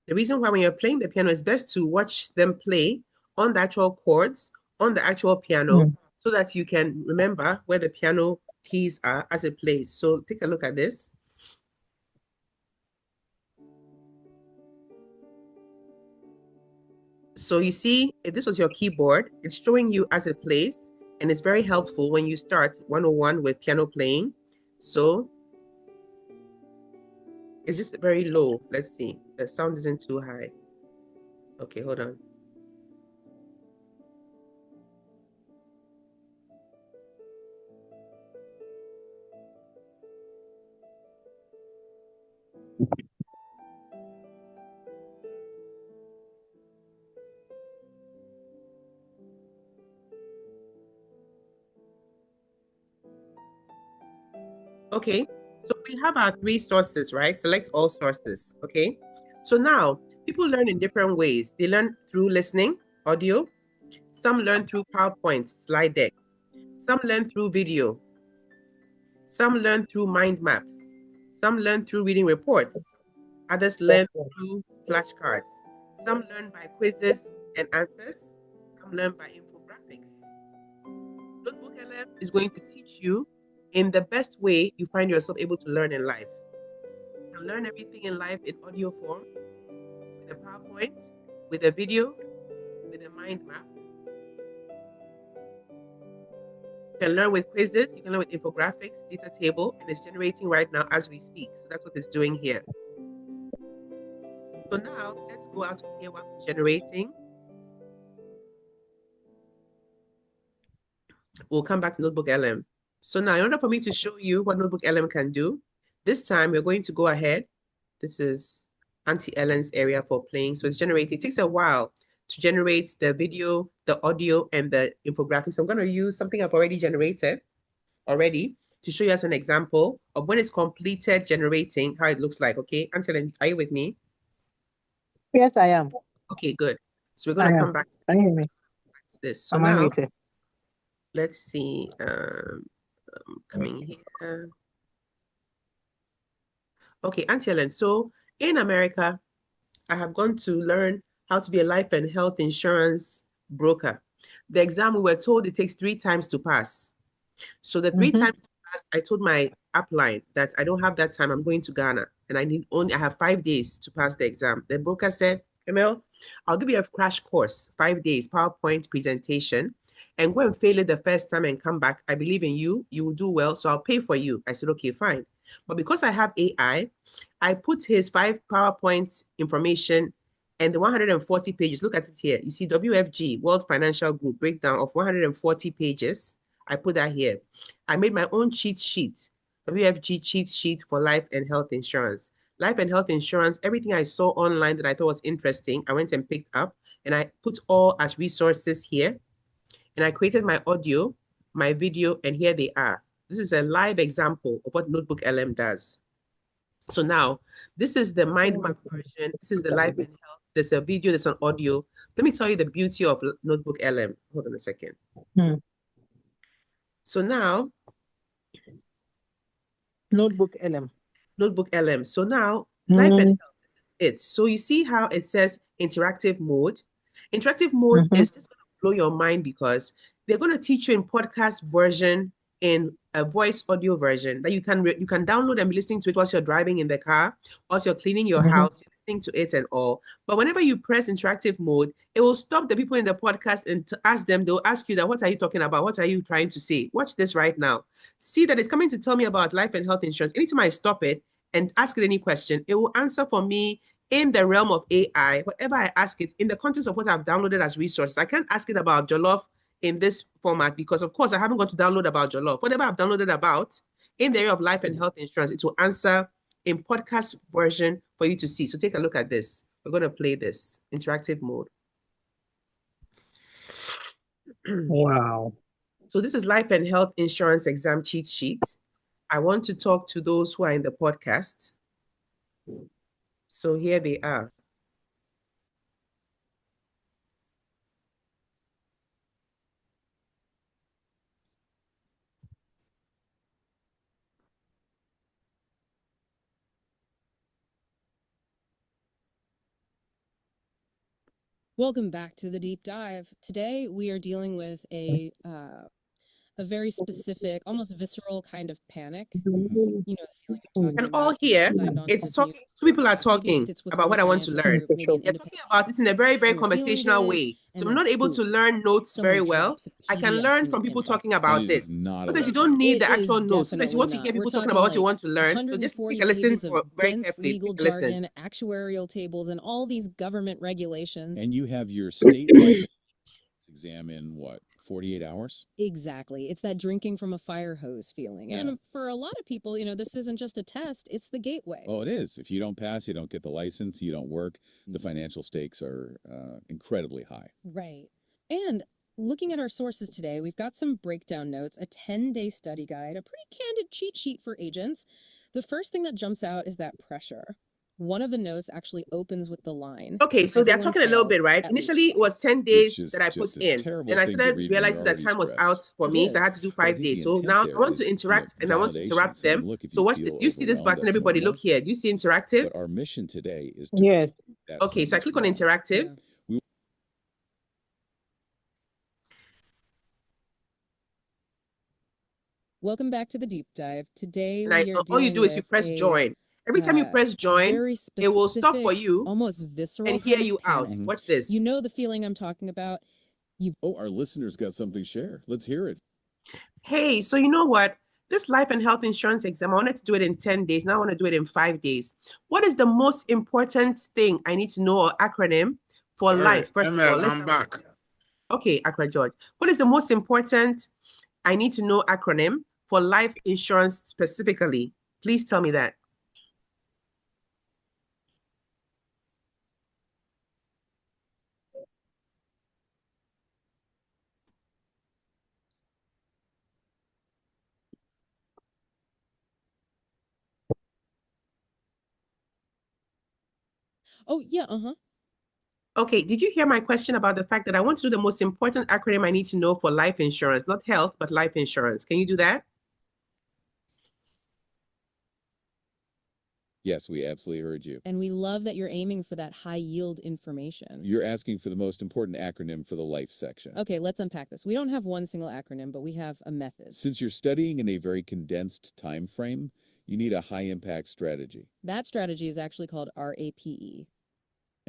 The reason why when you're playing the piano, it's best to watch them play on the actual chords, on the actual piano, so that you can remember where the piano keys are as it plays. So take a look at this. So you see, if this was your keyboard, it's showing you as it plays, and it's very helpful when you start 101 with piano playing. So it's just very low. Let's see, the sound isn't too high. Okay, hold on. Okay, so we have our 3 sources, right? Select all sources, okay? So now, people learn in different ways. They learn through listening, audio. Some learn through PowerPoint, slide deck. Some learn through video. Some learn through mind maps. Some learn through reading reports. Others learn through flashcards. Some learn by quizzes and answers. Some learn by infographics. Notebook LM is going to teach you in the best way you find yourself able to learn in life. You can learn everything in life in audio form, with a PowerPoint, with a video, with a mind map, You can learn with quizzes, you can learn with infographics, data table, and it's generating right now as we speak. So that's what it's doing here. So now let's go out here whilst it's generating. We'll come back to Notebook LM. So now in order for me to show you what Notebook LM can do, this time we're going to go ahead. This is Auntie Ellen's area for playing. So it's generating. It takes a while to generate the video, the audio, and the infographics. I'm going to use something I've already generated to show you as an example of when it's completed generating, how it looks like. Okay, Auntie Ellen, are you with me? Yes, I am. Okay, good. So we're going to come back to this. So now, let's see. Coming here. Okay, Auntie Ellen. So in America, I have gone to learn how to be a life and health insurance broker. The exam, we were told it takes 3 times to pass. So the 3 times to pass, I told my upline that I don't have that time. I'm going to Ghana and I have 5 days to pass the exam. The broker said, Emil, I'll give you a crash course, 5 days, PowerPoint presentation, and go and fail it the first time and come back. I believe in you. You will do well, so I'll pay for you. I said, okay, fine. But because I have AI, I put his 5 PowerPoint information and the 140 pages. Look at it here. You see WFG, World Financial Group, breakdown of 140 pages. I put that here. I made my own cheat sheet, WFG cheat sheet for life and health insurance. Life and health insurance, everything I saw online that I thought was interesting, I went and picked up and I put all as resources here. And I created my audio, my video, and here they are. This is a live example of what Notebook LM does. So now, this is the mind map version. This is the life and health. There's a video, there's an audio. Let me tell you the beauty of Notebook LM. Hold on a second. So now, Notebook LM. Notebook LM. So now, life and health, this is it. So you see how it says interactive mode? Interactive mode is just going to blow your mind because they're going to teach you in podcast version, in a voice audio version that you can download and be listening to it whilst you're driving in the car, whilst you're cleaning your house, you're listening to it and all. But whenever you press interactive mode, it will stop the people in the podcast and to ask them, they'll ask you that, what are you talking about? What are you trying to say? Watch this right now. See that it's coming to tell me about life and health insurance. Anytime I stop it and ask it any question, it will answer for me in the realm of AI, whatever I ask it, in the context of what I've downloaded as resources. I can't ask it about jollof in this format because, of course, I haven't got to download about jollof. Whatever I've downloaded about in the area of life and health insurance, it will answer in podcast version for you to see. So take a look at this. We're going to play this interactive mode. Wow. So this is life and health insurance exam cheat sheet. I want to talk to those who are in the podcast. So here they are. Welcome back to the deep dive. Today we are dealing with a very specific, almost visceral kind of panic. You know, the feeling And all here, it's talking. Two people are talking about what I want to learn. They're talking about it in a very, very conversational way. So I'm not able to learn notes very well. I can learn from people talking about it. Sometimes you don't need the actual notes. Sometimes you want to hear people talking about what you want to learn. So just take a listen for very carefully. Legal jargon, actuarial tables, and all these government regulations. And you have your state life exam in what, 48 hours? Exactly. It's that drinking from a fire hose feeling. Yeah. And for a lot of people, you know, this isn't just a test, it's the gateway. Oh, it is. If you don't pass, you don't get the license, you don't work. The financial stakes are incredibly high. Right. And looking at our sources today, we've got some breakdown notes, a 10-day study guide, a pretty candid cheat sheet for agents. The first thing that jumps out is that pressure. One of the notes actually opens with the line. Okay, so they're talking a little bit, right? Initially, it was 10 days that I put in. And I started realizing that time was out for me, so I had to do 5 days. So now I want to interact and I want to interrupt them. So watch this. You see this button, everybody? Look here. Do you see interactive? But our mission today is to... Yes. Okay, so I click on interactive. Yeah. Welcome back to the deep dive. Today, all you do is you press join. Every time you press join, it will stop for you, almost visceral, and hear you out. Watch this. You know the feeling I'm talking about. Oh, our listeners got something to share. Let's hear it. Hey, so you know what? This life and health insurance exam, I wanted to do it in 10 days. Now I want to do it in 5 days. What is the most important thing I need to know, or acronym for Sorry, life? First of ML, all, let's I'm start back. okay, Accra George. What is the most important I need to know acronym for life insurance specifically? Please tell me that. Oh, yeah, Okay, did you hear my question about the fact that I want to do the most important acronym I need to know for life insurance, not health, but life insurance? Can you do that? Yes, we absolutely heard you. And we love that you're aiming for that high yield information. You're asking for the most important acronym for the life section. Okay, let's unpack this. We don't have one single acronym, but we have a method. Since you're studying in a very condensed time frame, you need a high impact strategy. That strategy is actually called RAPE.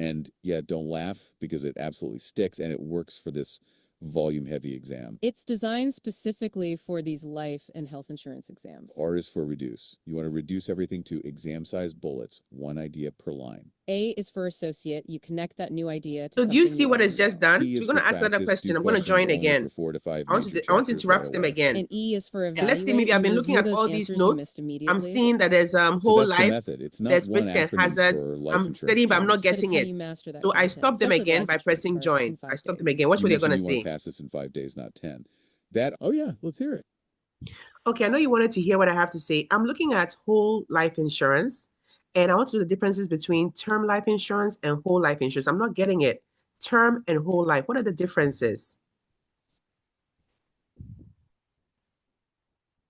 And yeah, don't laugh because it absolutely sticks and it works for this volume heavy exam. It's designed specifically for these life and health insurance exams. R is for reduce. You want to reduce everything to exam size bullets, one idea per line. A is for associate. You connect that new idea to So do you something see what already is just know. done? P So is we're going for to ask another practice. Do question. I'm going to questions join only again. for 4 to 5 I want major to chapters interrupt right them away. again. And E is for And evaluate. let's see, maybe I've been looking at all these notes. I'm seeing that there's So whole that's the life, method. It's not there's one risk and acronym hazards. for life I'm insurance studying, but I'm not terms. But it's getting how it. you master that So I content, stopped them especially the again life by insurance pressing part, join. in 5 I stopped them days. again. Watch You what you're going mentioned to you want see. to pass this in 5 days, not 10. That, oh yeah, let's hear it. Okay, I know you wanted to hear what I have to say. I'm looking at whole life insurance, and I want to know the differences between term life insurance and whole life insurance. I'm not getting it. Term and whole life, what are the differences?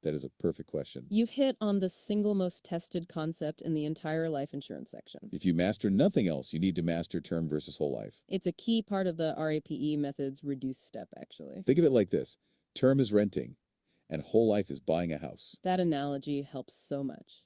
That is a perfect question. You've hit on the single most tested concept in the entire life insurance section. If you master nothing else, you need to master term versus whole life. It's a key part of the RAPE method's reduce step, actually. Think of it like this. Term is renting, and whole life is buying a house. That analogy helps so much.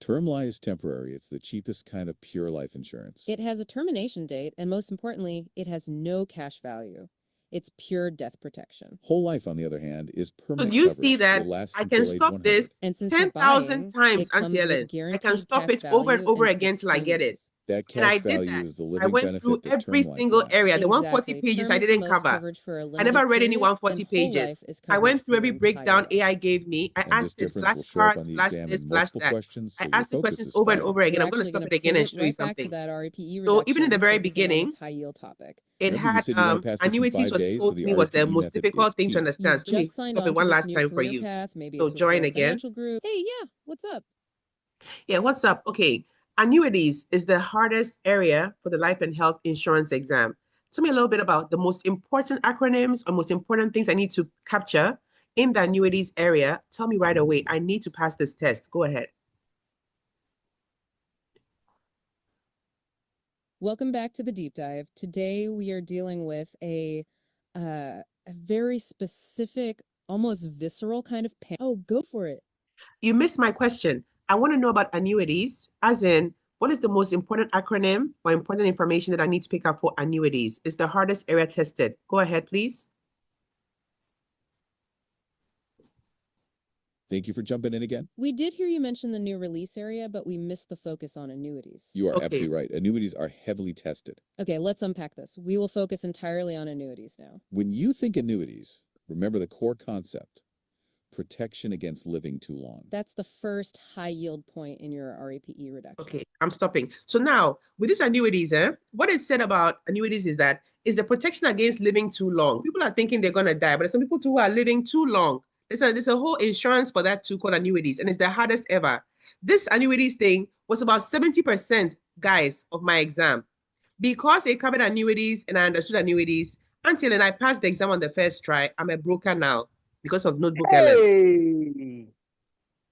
Term life is temporary. It's the cheapest kind of pure life insurance. It has a termination date, and most importantly, it has no cash value. It's pure death protection. Whole life, on the other hand, is So permanent do you coverage. see that It lasts I until can age stop 100. this And since you're 10,000 buying, times, it comes Auntie with Ellen? I can guaranteed stop cash it over and value over and again till I 10 get it. years. That And I cash did value that. is the I living went through benefit that every term life single provides. area. The 140 Exactly. pages Term I is the didn't most cover. coverage for a I limited never read any period, 140 and whole pages. life is I coverage went for through your every entire breakdown life. AI gave me. I And this asked it difference will show up on flashcards, the flash exam this, in flash multiple that. questions, I so your asked the focus questions is over and spot on. over again. We're I'm going to actually stop going it to again and pivot show you right back to something. that RAPE So even in reduction, the very focusing on beginning, this high yield topic. it Remember, you had said you want to pass this in annuities 5 was days, so told the to me was the RAPE most method is difficult thing to key. understand. You've So let me just signed stop on it to one this last new time for career you. path. Maybe So it's with join a again. financial group. Hey, yeah, what's up? Yeah, what's up? Okay, annuities is the hardest area for the life and health insurance exam. Tell me a little bit about the most important acronyms or most important things I need to capture in the annuities area. Tell me right away. I need to pass this test. Go ahead. Welcome back to the deep dive. Today we are dealing with a very specific, almost visceral kind of pain. Oh, go for it. You missed my question. I want to know about annuities, as in, what is the most important acronym or important information that I need to pick up for annuities? It's the hardest area tested. Go ahead, please. Thank you for jumping in again. We did hear you mention the new release area, but we missed the focus on annuities. You are Okay. absolutely right. Annuities are heavily tested. Okay, let's unpack this. We will focus entirely on annuities now. When you think annuities, remember the core concept: protection against living too long. That's the first high yield point in your RAPE reduction. Okay, I'm stopping. So now, with these annuities, what it said about annuities is that is the protection against living too long. People are thinking they're going to die, but there's some people too who are living too long. There's a whole insurance for that too called annuities, and it's the hardest ever. This annuities thing was about 70%, guys, of my exam. Because it covered annuities and I understood annuities, until then I passed the exam on the first try, I'm a broker now because of notebook LM. Hey,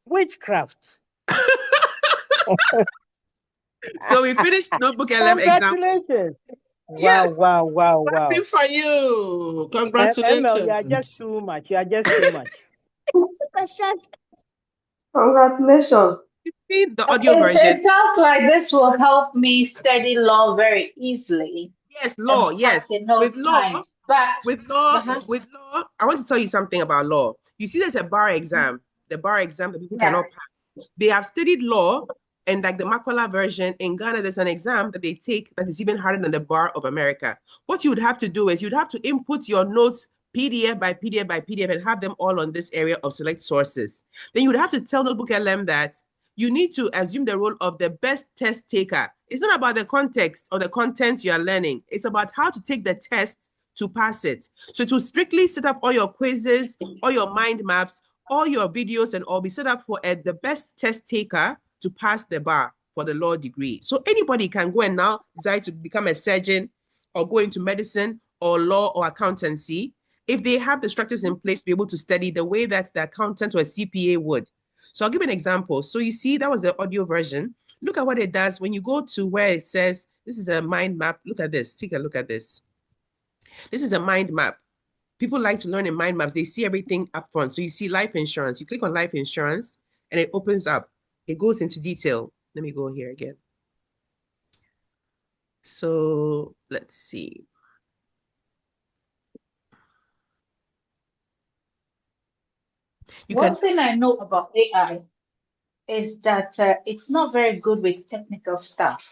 witchcraft. So we finished notebook LM exam. Congratulations. Yes. Wow. Clapping for you. Congratulations. ML, you are just too much. You are just too much. Congratulations. The audio version. It sounds like this will help me study law very easily. Yes, law. Yes, in no with law. time. But With law, I want to tell you something about law. You see, there's a bar exam, the bar exam that people cannot pass. They have studied law, and like the Makola version in Ghana, there's an exam that they take that is even harder than the bar of America. What you would have to do is you'd have to input your notes PDF by PDF by PDF and have them all on this area of select sources. Then you would have to tell Notebook LM that you need to assume the role of the best test taker. It's not about the context or the content you are learning. It's about how to take the test to pass it. So to strictly set up all your quizzes, all your mind maps, all your videos, and all be set up for the best test taker to pass the bar for the law degree. So anybody can go and now decide to become a surgeon or go into medicine or law or accountancy if they have the structures in place to be able to study the way that the accountant or a CPA would. So I'll give you an example. So you see, that was the audio version. Look at what it does when you go to where it says, this is a mind map. Look at this. Take a look at this. This is a mind map. People like to learn in mind maps. They see everything up front. So you see life insurance. You click on life insurance and it opens up. It goes into detail. Let me go here again. So let's see. One thing I know about AI is that it's not very good with technical stuff.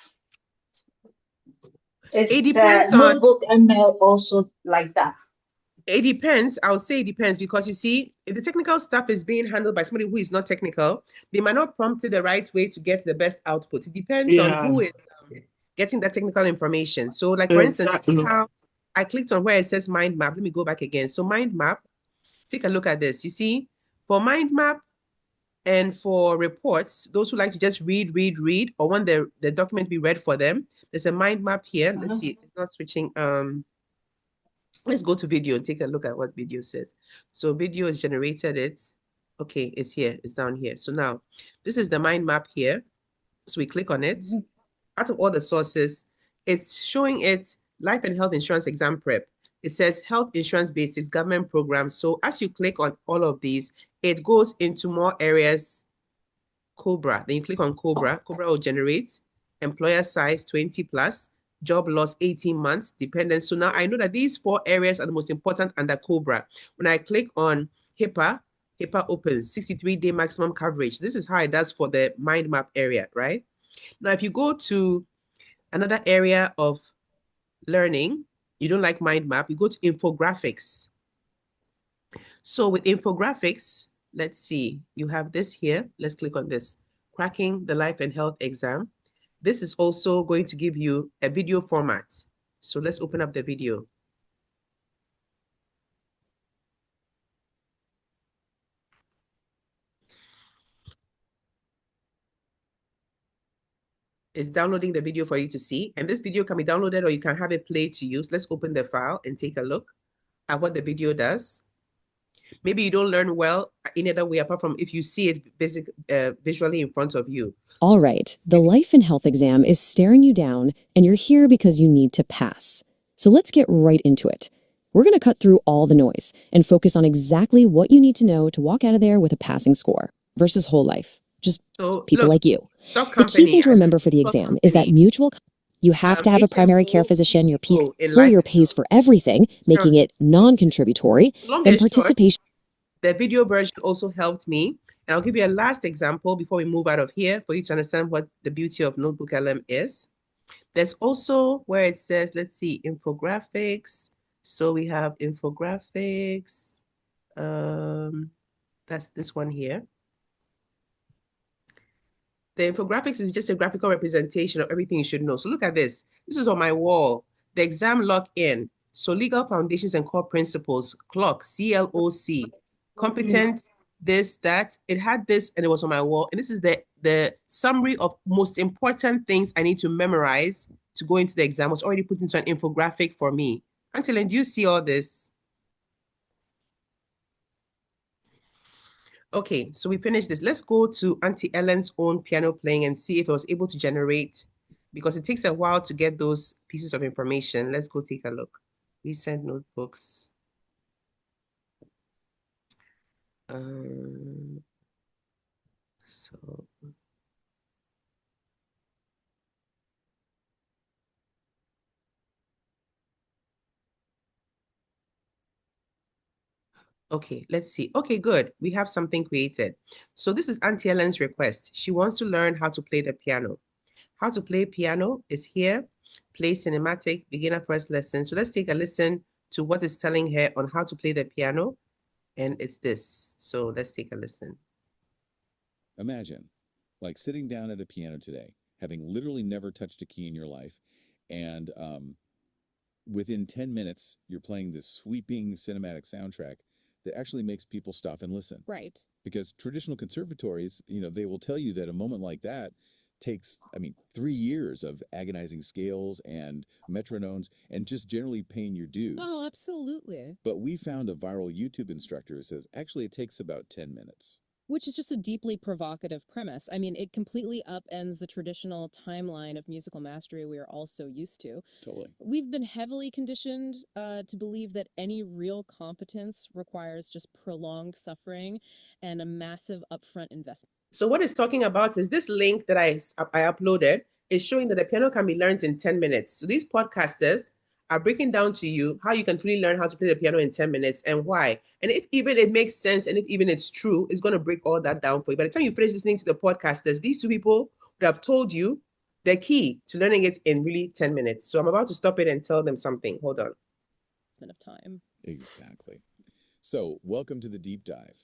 It depends on Notebook ML also like that. It depends. I would say it depends because you see, if the technical stuff is being handled by somebody who is not technical, they might not prompt it the right way to get the best output. It depends on who is getting that technical information. So, like for instance, you see how I clicked on where it says mind map. Let me go back again. So, mind map. Take a look at this. You see, for mind map and for reports, those who like to just read, or want the document be read for them, there's a mind map here. Let's see. It's not switching. Let's go to video and take a look at what video says. So video has generated it. Okay, it's here, it's down here. So now this is the mind map here. So we click on it. Out of all the sources, it's showing it life and health insurance exam prep. It says health insurance basics, government programs. So as you click on all of these, it goes into more areas. Cobra, then you click on Cobra. Cobra will generate employer size 20 plus, job loss 18 months, dependence. So now I know that these 4 areas are the most important under Cobra. When I click on HIPAA, HIPAA opens 63-day maximum coverage. This is how it does for the mind map area, right? Now, if you go to another area of learning, you don't like mind map, you go to infographics. So with infographics, let's see, you have this here. Let's click on this, cracking the life and health exam. This is also going to give you a video format. So let's open up the video. It's downloading the video for you to see. And this video can be downloaded or you can have it played to use. Let's open the file and take a look at what the video does. Maybe you don't learn well in other way apart from if you see it visually in front of you. All right, the life and health exam is staring you down, and you're here because you need to pass. So let's get right into it. We're going to cut through all the noise and focus on exactly what you need to know to walk out of there with a passing score versus whole life. Just people like you. The key thing to remember for the exam is that you have to have a primary care physician, your employer pays for everything, making it non-contributory, then participation. The video version also helped me. And I'll give you a last example before we move out of here for you to understand what the beauty of Notebook LM is. There's also where it says, let's see, infographics. So we have infographics. That's this one here. The infographics is just a graphical representation of everything you should know. So look at this. This is on my wall. The exam lock-in. So legal foundations and core principles, CLOC, C-L-O-C, competent, this, that. It had this and it was on my wall. And this is the summary of most important things I need to memorize to go into the exam. It was already put into an infographic for me. Until then, do you see all this? Okay, so we finished this. Let's go to Auntie Ellen's own piano playing and see if I was able to generate, because it takes a while to get those pieces of information. Let's go take a look. Recent notebooks. So Okay, let's see. Okay, good. We have something created. So this is Auntie Ellen's request. She wants to learn how to play the piano. How to play piano is here. Play cinematic, beginner first lesson. So let's take a listen to what it's telling her on how to play the piano. And it's this. So let's take a listen. Imagine, like sitting down at a piano today, having literally never touched a key in your life, and within 10 minutes, you're playing this sweeping cinematic soundtrack that actually makes people stop and listen. Right. Because traditional conservatories, they will tell you that a moment like that takes, 3 years of agonizing scales and metronomes and just generally paying your dues. Oh, absolutely. But we found a viral YouTube instructor who says actually it takes about 10 minutes. Which is just a deeply provocative premise. I mean, it completely upends the traditional timeline of musical mastery we are all so used to. Totally. We've been heavily conditioned to believe that any real competence requires just prolonged suffering and a massive upfront investment. So what it's talking about is this link that I uploaded is showing that the piano can be learned in 10 minutes. So these podcasters are breaking down to you how you can truly learn how to play the piano in 10 minutes and why. And if even it makes sense and if even it's true, it's going to break all that down for you. By the time you finish listening to the podcasters, these two people would have told you the key to learning it in really 10 minutes. So I'm about to stop it and tell them something. Hold on. Of time. Exactly. So welcome to the deep dive.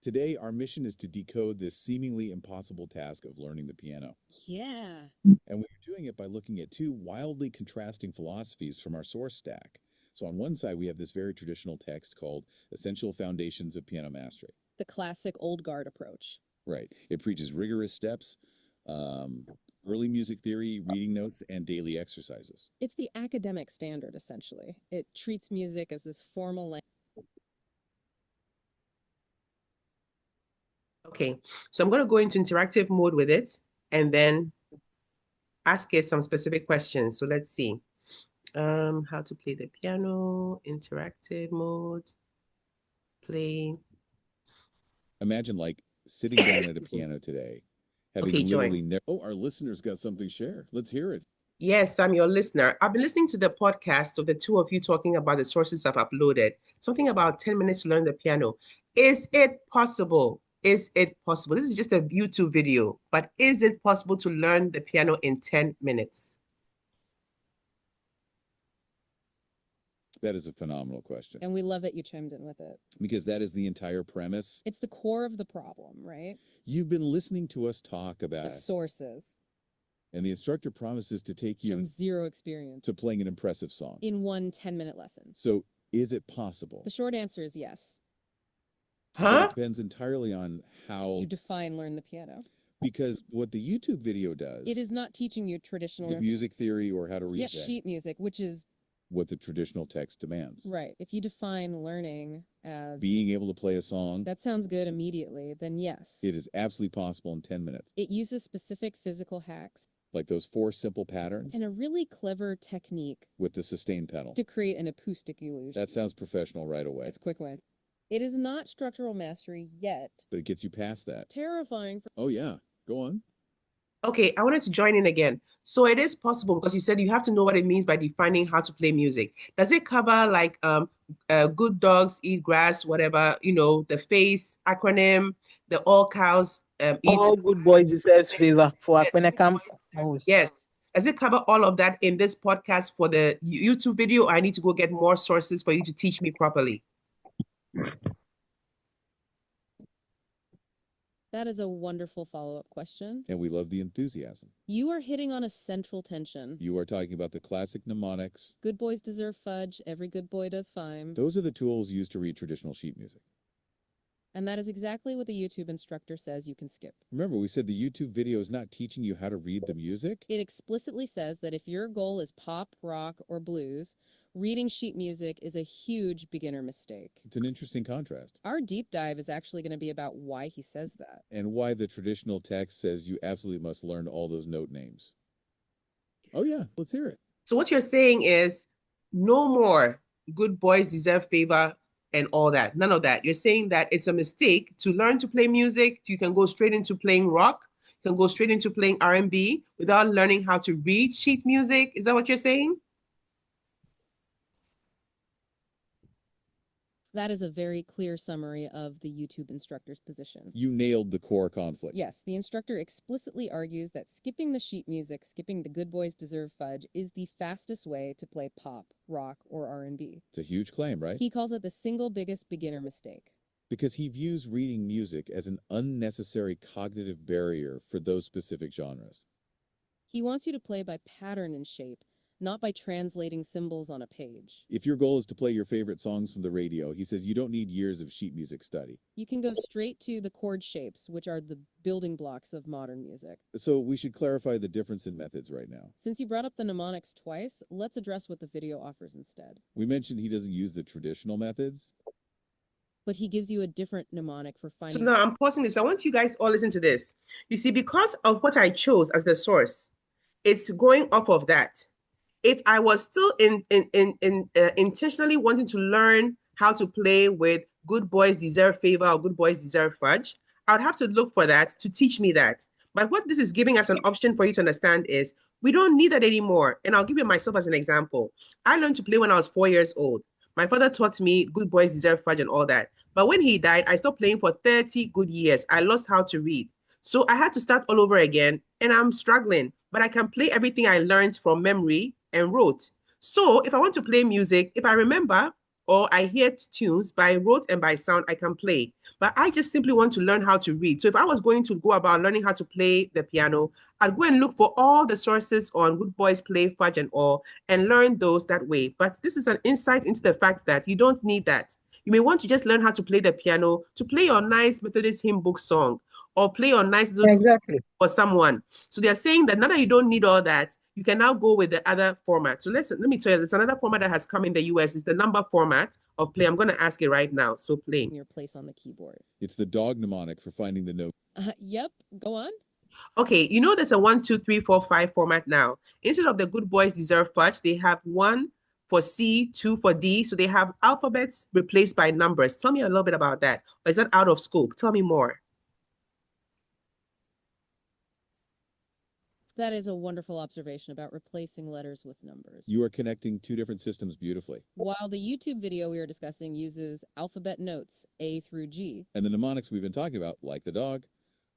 Today, our mission is to decode this seemingly impossible task of learning the piano. Yeah. And we're doing it by looking at two wildly contrasting philosophies from our source stack. So on one side, we have this very traditional text called Essential Foundations of Piano Mastery. The classic old guard approach. Right. It preaches rigorous steps, early music theory, reading notes, and daily exercises. It's the academic standard, essentially. It treats music as this formal language. Okay, so I'm going to go into interactive mode with it and then ask it some specific questions. So let's see. How to play the piano, interactive mode, play. Imagine like sitting down at a piano today, having literally never. Oh, our listeners got something to share. Let's hear it. Yes, I'm your listener. I've been listening to the podcast of the two of you talking about the sources I've uploaded. Something about 10 minutes to learn the piano. Is it possible? Is it possible? This is just a YouTube video, but is it possible to learn the piano in 10 minutes? That is a phenomenal question. And we love that you chimed in with it. Because that is the entire premise. It's the core of the problem, right? You've been listening to us talk about the sources. And the instructor promises to take you from zero experience to playing an impressive song in one 10-minute lesson. So is it possible? The short answer is yes. But it depends entirely on how you define learn the piano. Because what the YouTube video does, it is not teaching you traditional the music theory or how to read sheet music, which is what the traditional text demands. Right. If you define learning as being able to play a song, that sounds good immediately, then yes. It is absolutely possible in 10 minutes. It uses specific physical hacks. Like those 4 simple patterns. And a really clever technique. With the sustain pedal. To create an acoustic illusion. That sounds professional right away. It's quick win. It is not structural mastery yet. But it gets you past that. Terrifying. Oh, yeah. Go on. Okay, I wanted to join in again. So it is possible because you said you have to know what it means by defining how to play music. Does it cover like good dogs eat grass, whatever, the FACE acronym, the all cows eat. All good boys deserve favor for Akpenekam. Yes. Does it cover all of that in this podcast for the YouTube video? Or I need to go get more sources for you to teach me properly? That is a wonderful follow-up question. And we love the enthusiasm. You are hitting on a central tension. You are talking about the classic mnemonics. Good boys deserve fudge. Every good boy does fine. Those are the tools used to read traditional sheet music. And that is exactly what the YouTube instructor says you can skip. Remember, we said the YouTube video is not teaching you how to read the music. It explicitly says that if your goal is pop, rock, or blues, reading sheet music is a huge beginner mistake. It's an interesting contrast. Our deep dive is actually going to be about why he says that. And why the traditional text says you absolutely must learn all those note names. Oh yeah, let's hear it. So what you're saying is no more good boys deserve favor and all that. None of that. You're saying that it's a mistake to learn to play music. You can go straight into playing rock. You can go straight into playing R&B without learning how to read sheet music. Is that what you're saying? That is a very clear summary of the YouTube instructor's position. You nailed the core conflict. Yes, the instructor explicitly argues that skipping the sheet music, skipping the Good Boys Deserve Fudge, is the fastest way to play pop, rock, or R&B. It's a huge claim, right? He calls it the single biggest beginner mistake. Because he views reading music as an unnecessary cognitive barrier for those specific genres. He wants you to play by pattern and shape, not by translating symbols on a page. If your goal is to play your favorite songs from the radio, he says you don't need years of sheet music study. You can go straight to the chord shapes, which are the building blocks of modern music. So we should clarify the difference in methods right now. Since you brought up the mnemonics twice, let's address what the video offers instead. We mentioned he doesn't use the traditional methods, but he gives you a different mnemonic for finding. So now I'm pausing this. I want you guys all listen to this. You see, because of what I chose as the source, it's going off of that. If I was still intentionally wanting to learn how to play with Good Boys Deserve Favor or Good Boys Deserve Fudge, I would have to look for that to teach me that. But what this is giving us an option for you to understand is we don't need that anymore. And I'll give you myself as an example. I learned to play when I was 4 years old. My father taught me Good Boys Deserve Fudge and all that. But when he died, I stopped playing for 30 good years. I lost how to read. So I had to start all over again, and I'm struggling. But I can play everything I learned from memory and wrote. So if I want to play music, if I remember or I hear tunes by rote and by sound, I can play. But I just simply want to learn how to read. So if I was going to go about learning how to play the piano, I'd go and look for all the sources on Good Boys Play Fudge and all, and learn those that way. But this is an insight into the fact that you don't need that. You may want to just learn how to play the piano, to play your nice Methodist hymn book song, or play your nice exactly for someone. So they're saying that now that you don't need all that, you can now go with the other format. So let me tell you, there's another format that has come in the US. It's the number format of play. I'm going to ask it right now. So play. Your place on the keyboard. It's the dog mnemonic for finding the note. Yep, go on. Okay, you know there's a 1, 2, 3, 4, 5 format now. Instead of the Good Boys Deserve Fudge, they have 1 for C, 2 for D. So they have alphabets replaced by numbers. Tell me a little bit about that. Or is that out of scope? Tell me more. That is a wonderful observation about replacing letters with numbers. You are connecting two different systems beautifully. While the YouTube video we are discussing uses alphabet notes A through G. And the mnemonics we've been talking about, like the dog,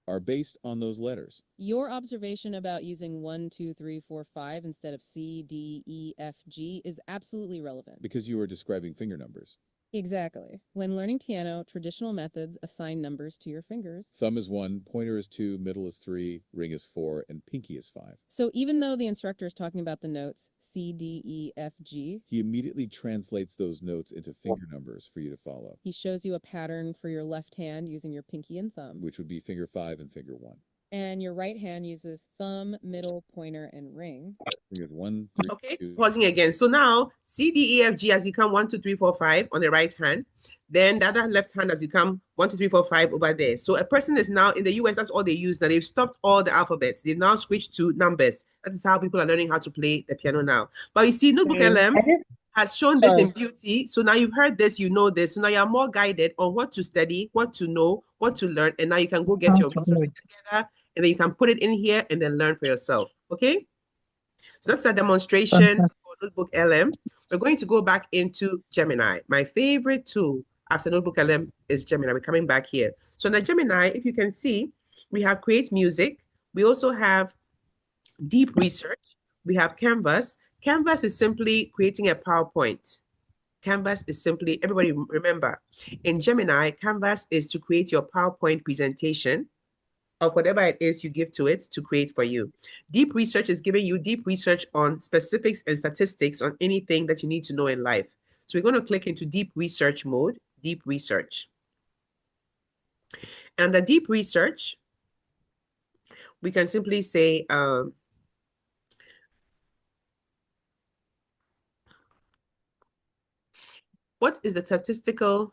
are based on those letters. Your observation about using 1, 2, 3, 4, 5 instead of C, D, E, F, G is absolutely relevant. Because you are describing finger numbers. Exactly. When learning piano, traditional methods assign numbers to your fingers. Thumb is 1, pointer is 2, middle is 3, ring is 4, and pinky is 5. So even though the instructor is talking about the notes C, D, E, F, G, he immediately translates those notes into finger numbers for you to follow. He shows you a pattern for your left hand using your pinky and thumb, which would be finger 5 and finger 1. And your right hand uses thumb, middle, pointer, and ring. Fingers 1, 3, okay, 2. Pausing again. So now C, D, E, F, G has become 1, 2, 3, 4, 5 on the right hand. Then the other left hand has become 1, 2, 3, 4, 5 over there. So a person is now in the US, that's all they use. Now they've stopped all the alphabets. They've now switched to numbers. That is how people are learning how to play the piano now. But you see, Notebook LM has shown this in beauty. So now you've heard this, you know this. So now you're more guided on what to study, what to know, what to learn. And now you can go get your resources together, and then you can put it in here and then learn for yourself. Okay? So that's a demonstration for Notebook LM. We're going to go back into Gemini. My favorite tool after Notebook LM is Gemini. We're coming back here. So in the Gemini, if you can see, we have Create Music. We also have Deep Research. We have Canvas. Canvas is simply creating a PowerPoint. Canvas is simply, everybody remember, in Gemini, Canvas is to create your PowerPoint presentation of whatever it is you give to it to create for you. Deep Research is giving you deep research on specifics and statistics on anything that you need to know in life. So we're going to click into Deep Research mode, Deep Research. And the Deep Research, we can simply say, what is the statistical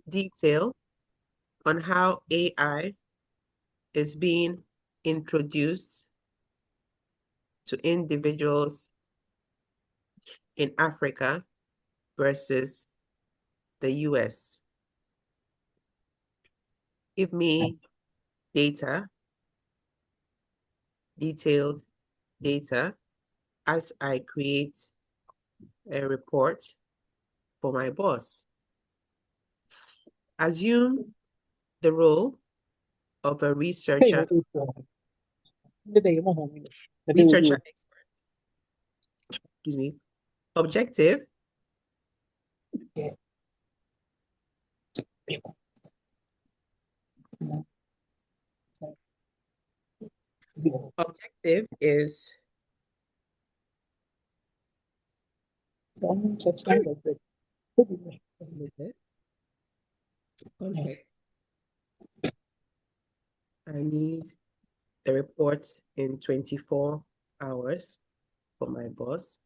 detail on how AI is being introduced to individuals in Africa versus the US? Give me data, detailed data, as I create a report for my boss. Assume the role of a researcher expert. Excuse me. Objective. Objective is okay. I need the report in 24 hours for my boss.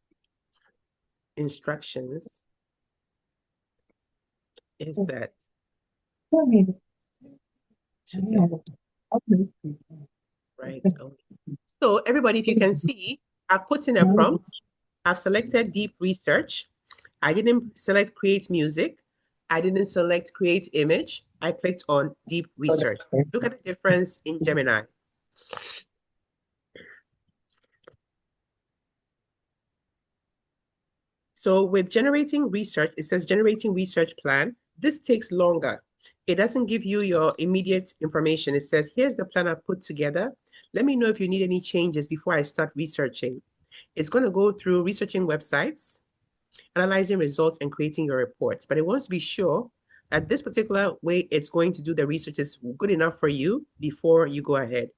Instructions is that right. So everybody, if you can see, I've put in a prompt. I've selected deep research. I didn't select create music. I didn't select create image. I clicked on deep research. Look at the difference in Gemini. So with generating research, it says generating research plan. This takes longer. It doesn't give you your immediate information. It says, here's the plan I put together. Let me know if you need any changes before I start researching. It's going to go through researching websites, analyzing results, and creating your reports. But it wants to be sure that this particular way it's going to do the research is good enough for you before you go ahead.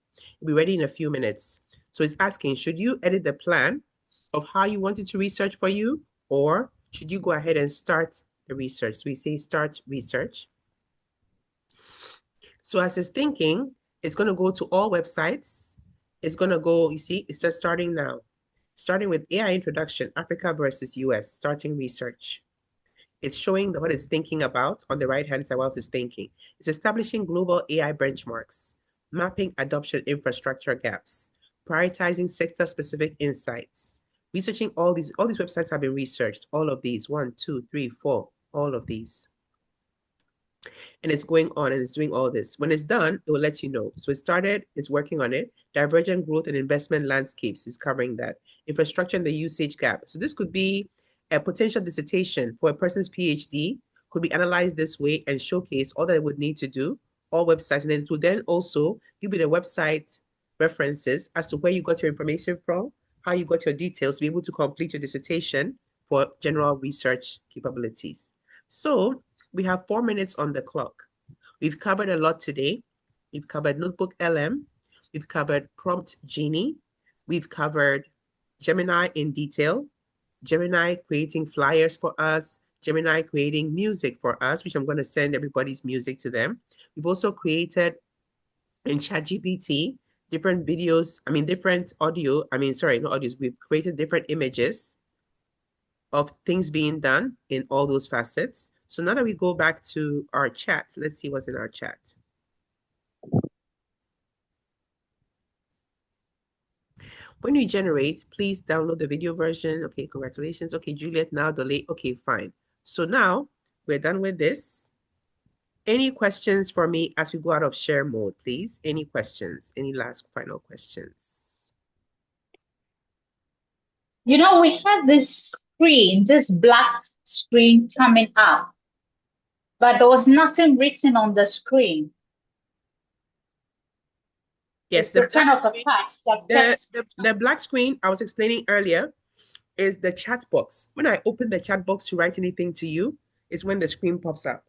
It'll be ready in a few minutes. So it's asking, should you edit the plan of how you want it to research for you, or should you go ahead and start the research? So we say start research. So as it's thinking, it's going to go to all websites. It's going to go, you see, it says starting now. Starting with AI introduction, Africa versus US, starting research. It's showing what it's thinking about on the right-hand side while it's thinking. It's establishing global AI benchmarks, mapping adoption infrastructure gaps, prioritizing sector-specific insights, researching all these websites have been researched, all of these, 1, 2, 3, 4, all of these. And it's going on and it's doing all this. When it's done, it will let you know. So it started, it's working on it. Divergent growth and investment landscapes is covering that. Infrastructure and the usage gap. So this could be a potential dissertation for a person's PhD, could be analyzed this way and showcase all that it would need to do, all websites. And then it will then also give you the website references as to where you got your information from, how you got your details to be able to complete your dissertation for general research capabilities. So we have 4 minutes on the clock. We've covered a lot today. We've covered Notebook LM. We've covered Prompt Genie. We've covered Gemini in detail. Gemini creating flyers for us. Gemini creating music for us, which I'm going to send everybody's music to them. We've also created in ChatGPT different videos, different audio. Not audios. We've created different images of things being done in all those facets. So now that we go back to our chat, let's see what's in our chat. When you generate, please download the video version. Okay, congratulations. Okay, Juliet, now delay. Okay, fine. So now we're done with this. Any questions for me as we go out of share mode, please? Any questions? Any last final questions? You know, we have this screen, this black screen coming up, but there was nothing written on the screen. Yes, it's the kind of a patch that the black screen I was explaining earlier is the chat box. When I open the chat box to write anything to you, it's when the screen pops up.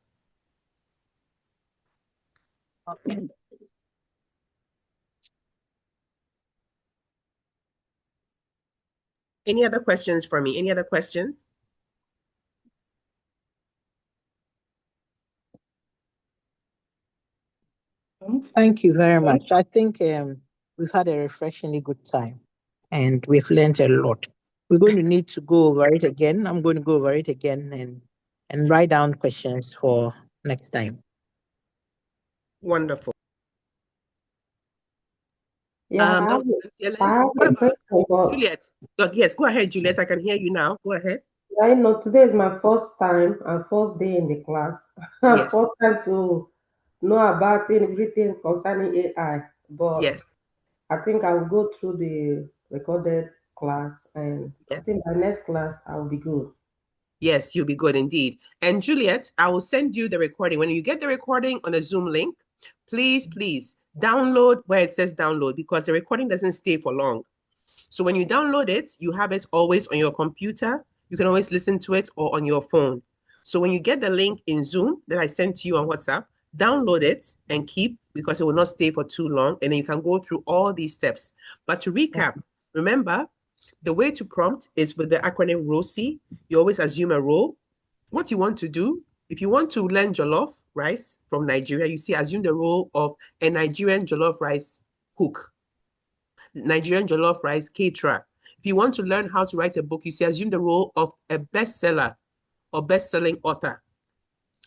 Okay. Any other questions for me? Any other questions? Thank you very much. I think we've had a refreshingly good time and we've learned a lot. We're going to need to go over it again. I'm going to go over it again and write down questions for next time. Wonderful. Yeah, I have what a about question for Juliet? Yes, go ahead, Juliet. I can hear you now. Go ahead. I know today is my first time and first day in the class. Yes. First time to know about everything concerning AI. But yes, I think I will go through the recorded class and I think by next class I will be good. Yes, you'll be good indeed. And Juliet, I will send you the recording. When you get the recording on the Zoom link, please download where it says download, because the recording doesn't stay for long. So when you download it, you have it always on your computer. You can always listen to it, or on your phone. So when you get the link in Zoom that I sent to you on WhatsApp, download it and keep, because it will not stay for too long. And then you can go through all these steps. But to recap, remember, the way to prompt is with the acronym ROSI. You always assume a role. What you want to do, if you want to learn jollof rice from Nigeria, you see, assume the role of a Nigerian jollof rice cook, Nigerian jollof rice caterer. If you want to learn how to write a book, you see, assume the role of a bestseller or best-selling author.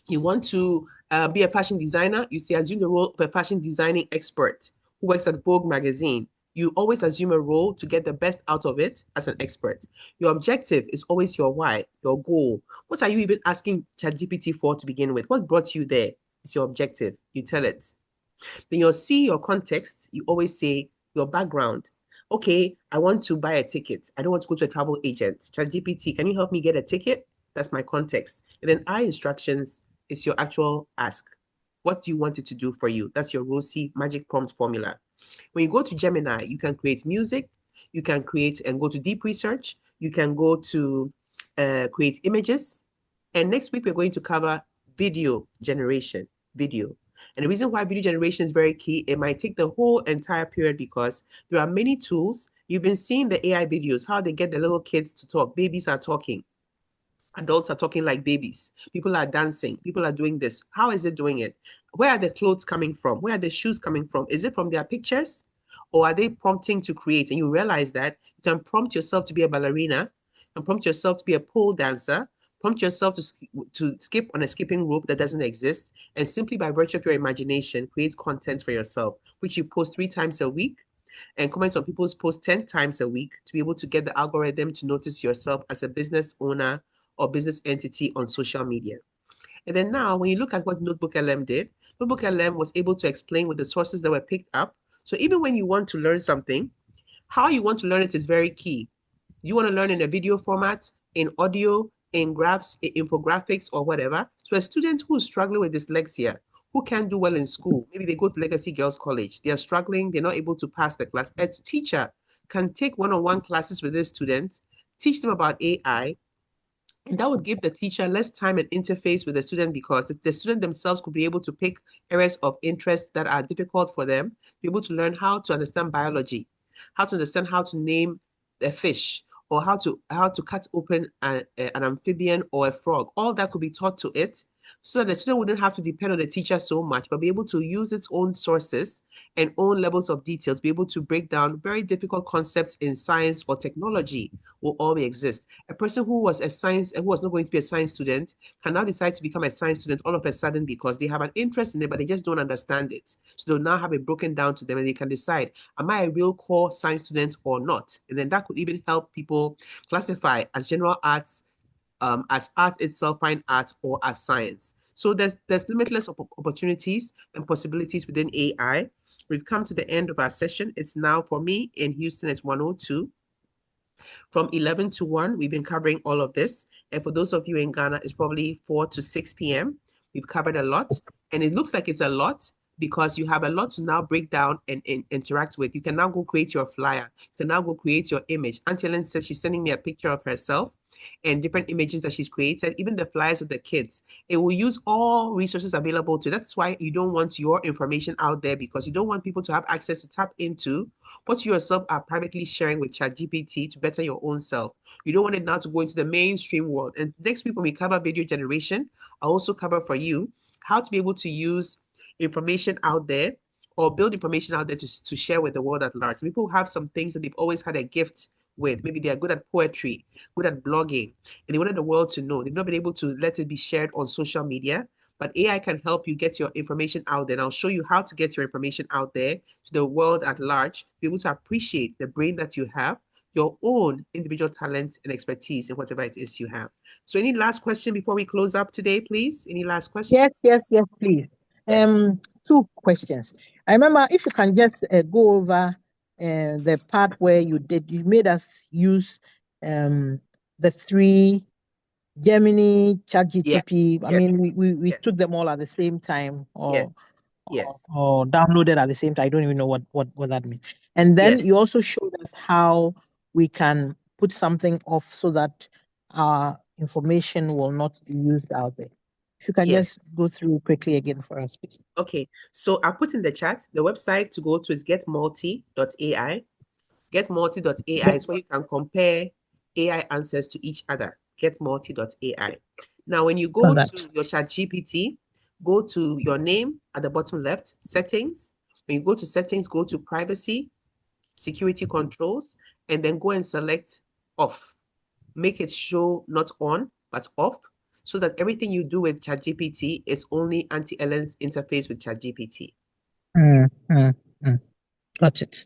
You want to be a fashion designer, you see, assume the role of a fashion designing expert who works at Vogue magazine. You always assume a role to get the best out of it as an expert. Your objective is always your why, your goal. What are you even asking ChatGPT for to begin with? What brought you there? It's your objective. You tell it. Then you'll see your context. You always say your background. Okay, I want to buy a ticket. I don't want to go to a travel agent. ChatGPT, can you help me get a ticket? That's my context. And then I instructions is your actual ask. What do you want it to do for you? That's your ROSI magic prompt formula. When you go to Gemini, you can create music, you can create and go to deep research, you can go to create images. And next week, we're going to cover video generation, video. And the reason why video generation is very key, it might take the whole entire period because there are many tools. You've been seeing the AI videos, how they get the little kids to talk. Babies are talking. Adults are talking like babies. People are dancing. People are doing this. How is it doing it? Where are the clothes coming from? Where are the shoes coming from? Is it from their pictures? Or are they prompting to create? And you realize that you can prompt yourself to be a ballerina, and prompt yourself to be a pole dancer, prompt yourself to skip on a skipping rope that doesn't exist, and simply by virtue of your imagination, create content for yourself, which you post 3 times a week and comment on people's posts 10 times a week to be able to get the algorithm to notice yourself as a business owner or business entity on social media. And then now, when you look at what Notebook LM did, Notebook LM was able to explain with the sources that were picked up. So even when you want to learn something, how you want to learn it is very key. You want to learn in a video format, in audio, in graphs, in infographics, or whatever. So a student who is struggling with dyslexia, who can't do well in school, maybe they go to Legacy Girls College, they are struggling, they're not able to pass the class. A teacher can take one-on-one classes with this student, teach them about AI, and that would give the teacher less time and interface with the student, because the student themselves could be able to pick areas of interest that are difficult for them, be able to learn how to understand biology, how to understand how to name a fish, or how to cut open an amphibian or a frog. All that could be taught to it, so that the student wouldn't have to depend on the teacher so much, but be able to use its own sources and own levels of detail to be able to break down very difficult concepts in science or technology will always exist. A person who was not going to be a science student can now decide to become a science student all of a sudden because they have an interest in it, but they just don't understand it. So they'll now have it broken down to them, and they can decide, am I a real core science student or not? And then that could even help people classify as general arts, as art itself, fine art, or as science. So there's limitless opportunities and possibilities within AI. We've come to the end of our session. It's now, for me in Houston, it's 1:02. From 11 to 1, we've been covering all of this. And for those of you in Ghana, it's probably 4 to 6 p.m. We've covered a lot. And it looks like it's a lot because you have a lot to now break down and interact with. You can now go create your flyer. You can now go create your image. Auntie Ellen says she's sending me a picture of herself and different images that she's created, even the flyers of the kids. It will use all resources available to. That's why you don't want your information out there, because you don't want people to have access to tap into what you yourself are privately sharing with ChatGPT to better your own self. You don't want it now to go into the mainstream world. And next week when we cover video generation, I'll also cover for you how to be able to use information out there or build information out there to share with the world at large. People have some things that they've always had a gift with. Maybe they are good at poetry, good at blogging, and they wanted the world to know. They've not been able to let it be shared on social media, but AI can help you get your information out there. And I'll show you how to get your information out there to the world at large, be able to appreciate the brain that you have, your own individual talent and expertise in whatever it is you have. So any last question before we close up today, please? Any last question? Yes, please. 2 questions. I remember, if you can just go over the part where you made us use the 3 Gemini, Yes. ChatGPT. I Yes. mean, we Yes. took them all at the same time, Yes. or Yes. downloaded at the same time. I don't even know what that means. And then Yes. you also showed us how we can put something off so that our information will not be used out there. If you can Yes. just go through quickly again for us, please. Okay. So I put in the chat, the website to go to is getmulti.ai. Getmulti.ai is where you can compare AI answers to each other. Getmulti.ai. Now, when you go Correct. to your ChatGPT, go to your name at the bottom left, settings. When you go to settings, go to privacy, security controls, and then go and select off. Make it show not on, but off, so that everything you do with ChatGPT is only Auntie Ellen's interface with ChatGPT. Got it.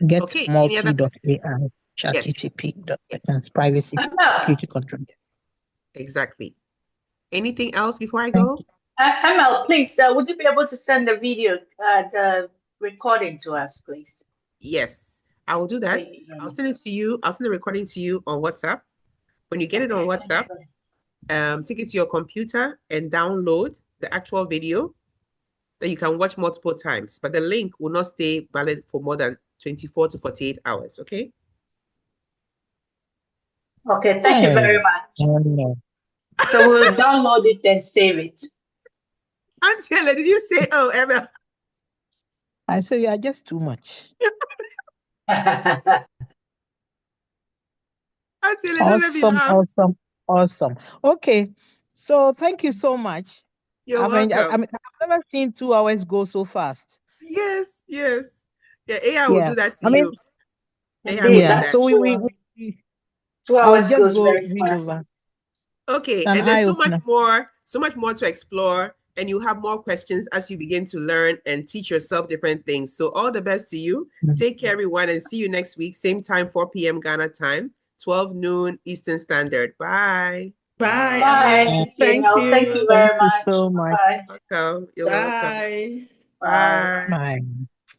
Get Okay, any other questions? multi.ai, Yes. ChatGPT.settings, privacy, security control. Exactly. Anything else before I Thank go? ML, please, would you be able to send the video, the recording to us, please? Yes, I will do that. I'll send it to you. I'll send the recording to you on WhatsApp. When you get it on WhatsApp, take it to your computer and download the actual video that you can watch multiple times. But the link will not stay valid for more than 24 to 48 hours, okay? Okay, thank you very much. So we'll download it and save it. Auntie Ellen, did you say, oh, Emma? I say you are just too much. Auntie Ellen, don't let me laugh. Awesome. Okay, so thank you so much. You're I mean, welcome. I've never seen 2 hours go so fast. Yes. Yeah, AI will do that to I mean, you. AI will do that. so we 2 I'll hours just goes go very read fast. over. Okay, An and there's eye so much opener. more to explore, and you have more questions as you begin to learn and teach yourself different things. So all the best to you. Take care, everyone, and see you next week, same time, 4 p.m. Ghana time, 12 noon Eastern Standard. Bye. Bye. Bye. Thank Thank you. you very much. So much. Bye. Welcome. You're welcome. Bye. Bye. Bye.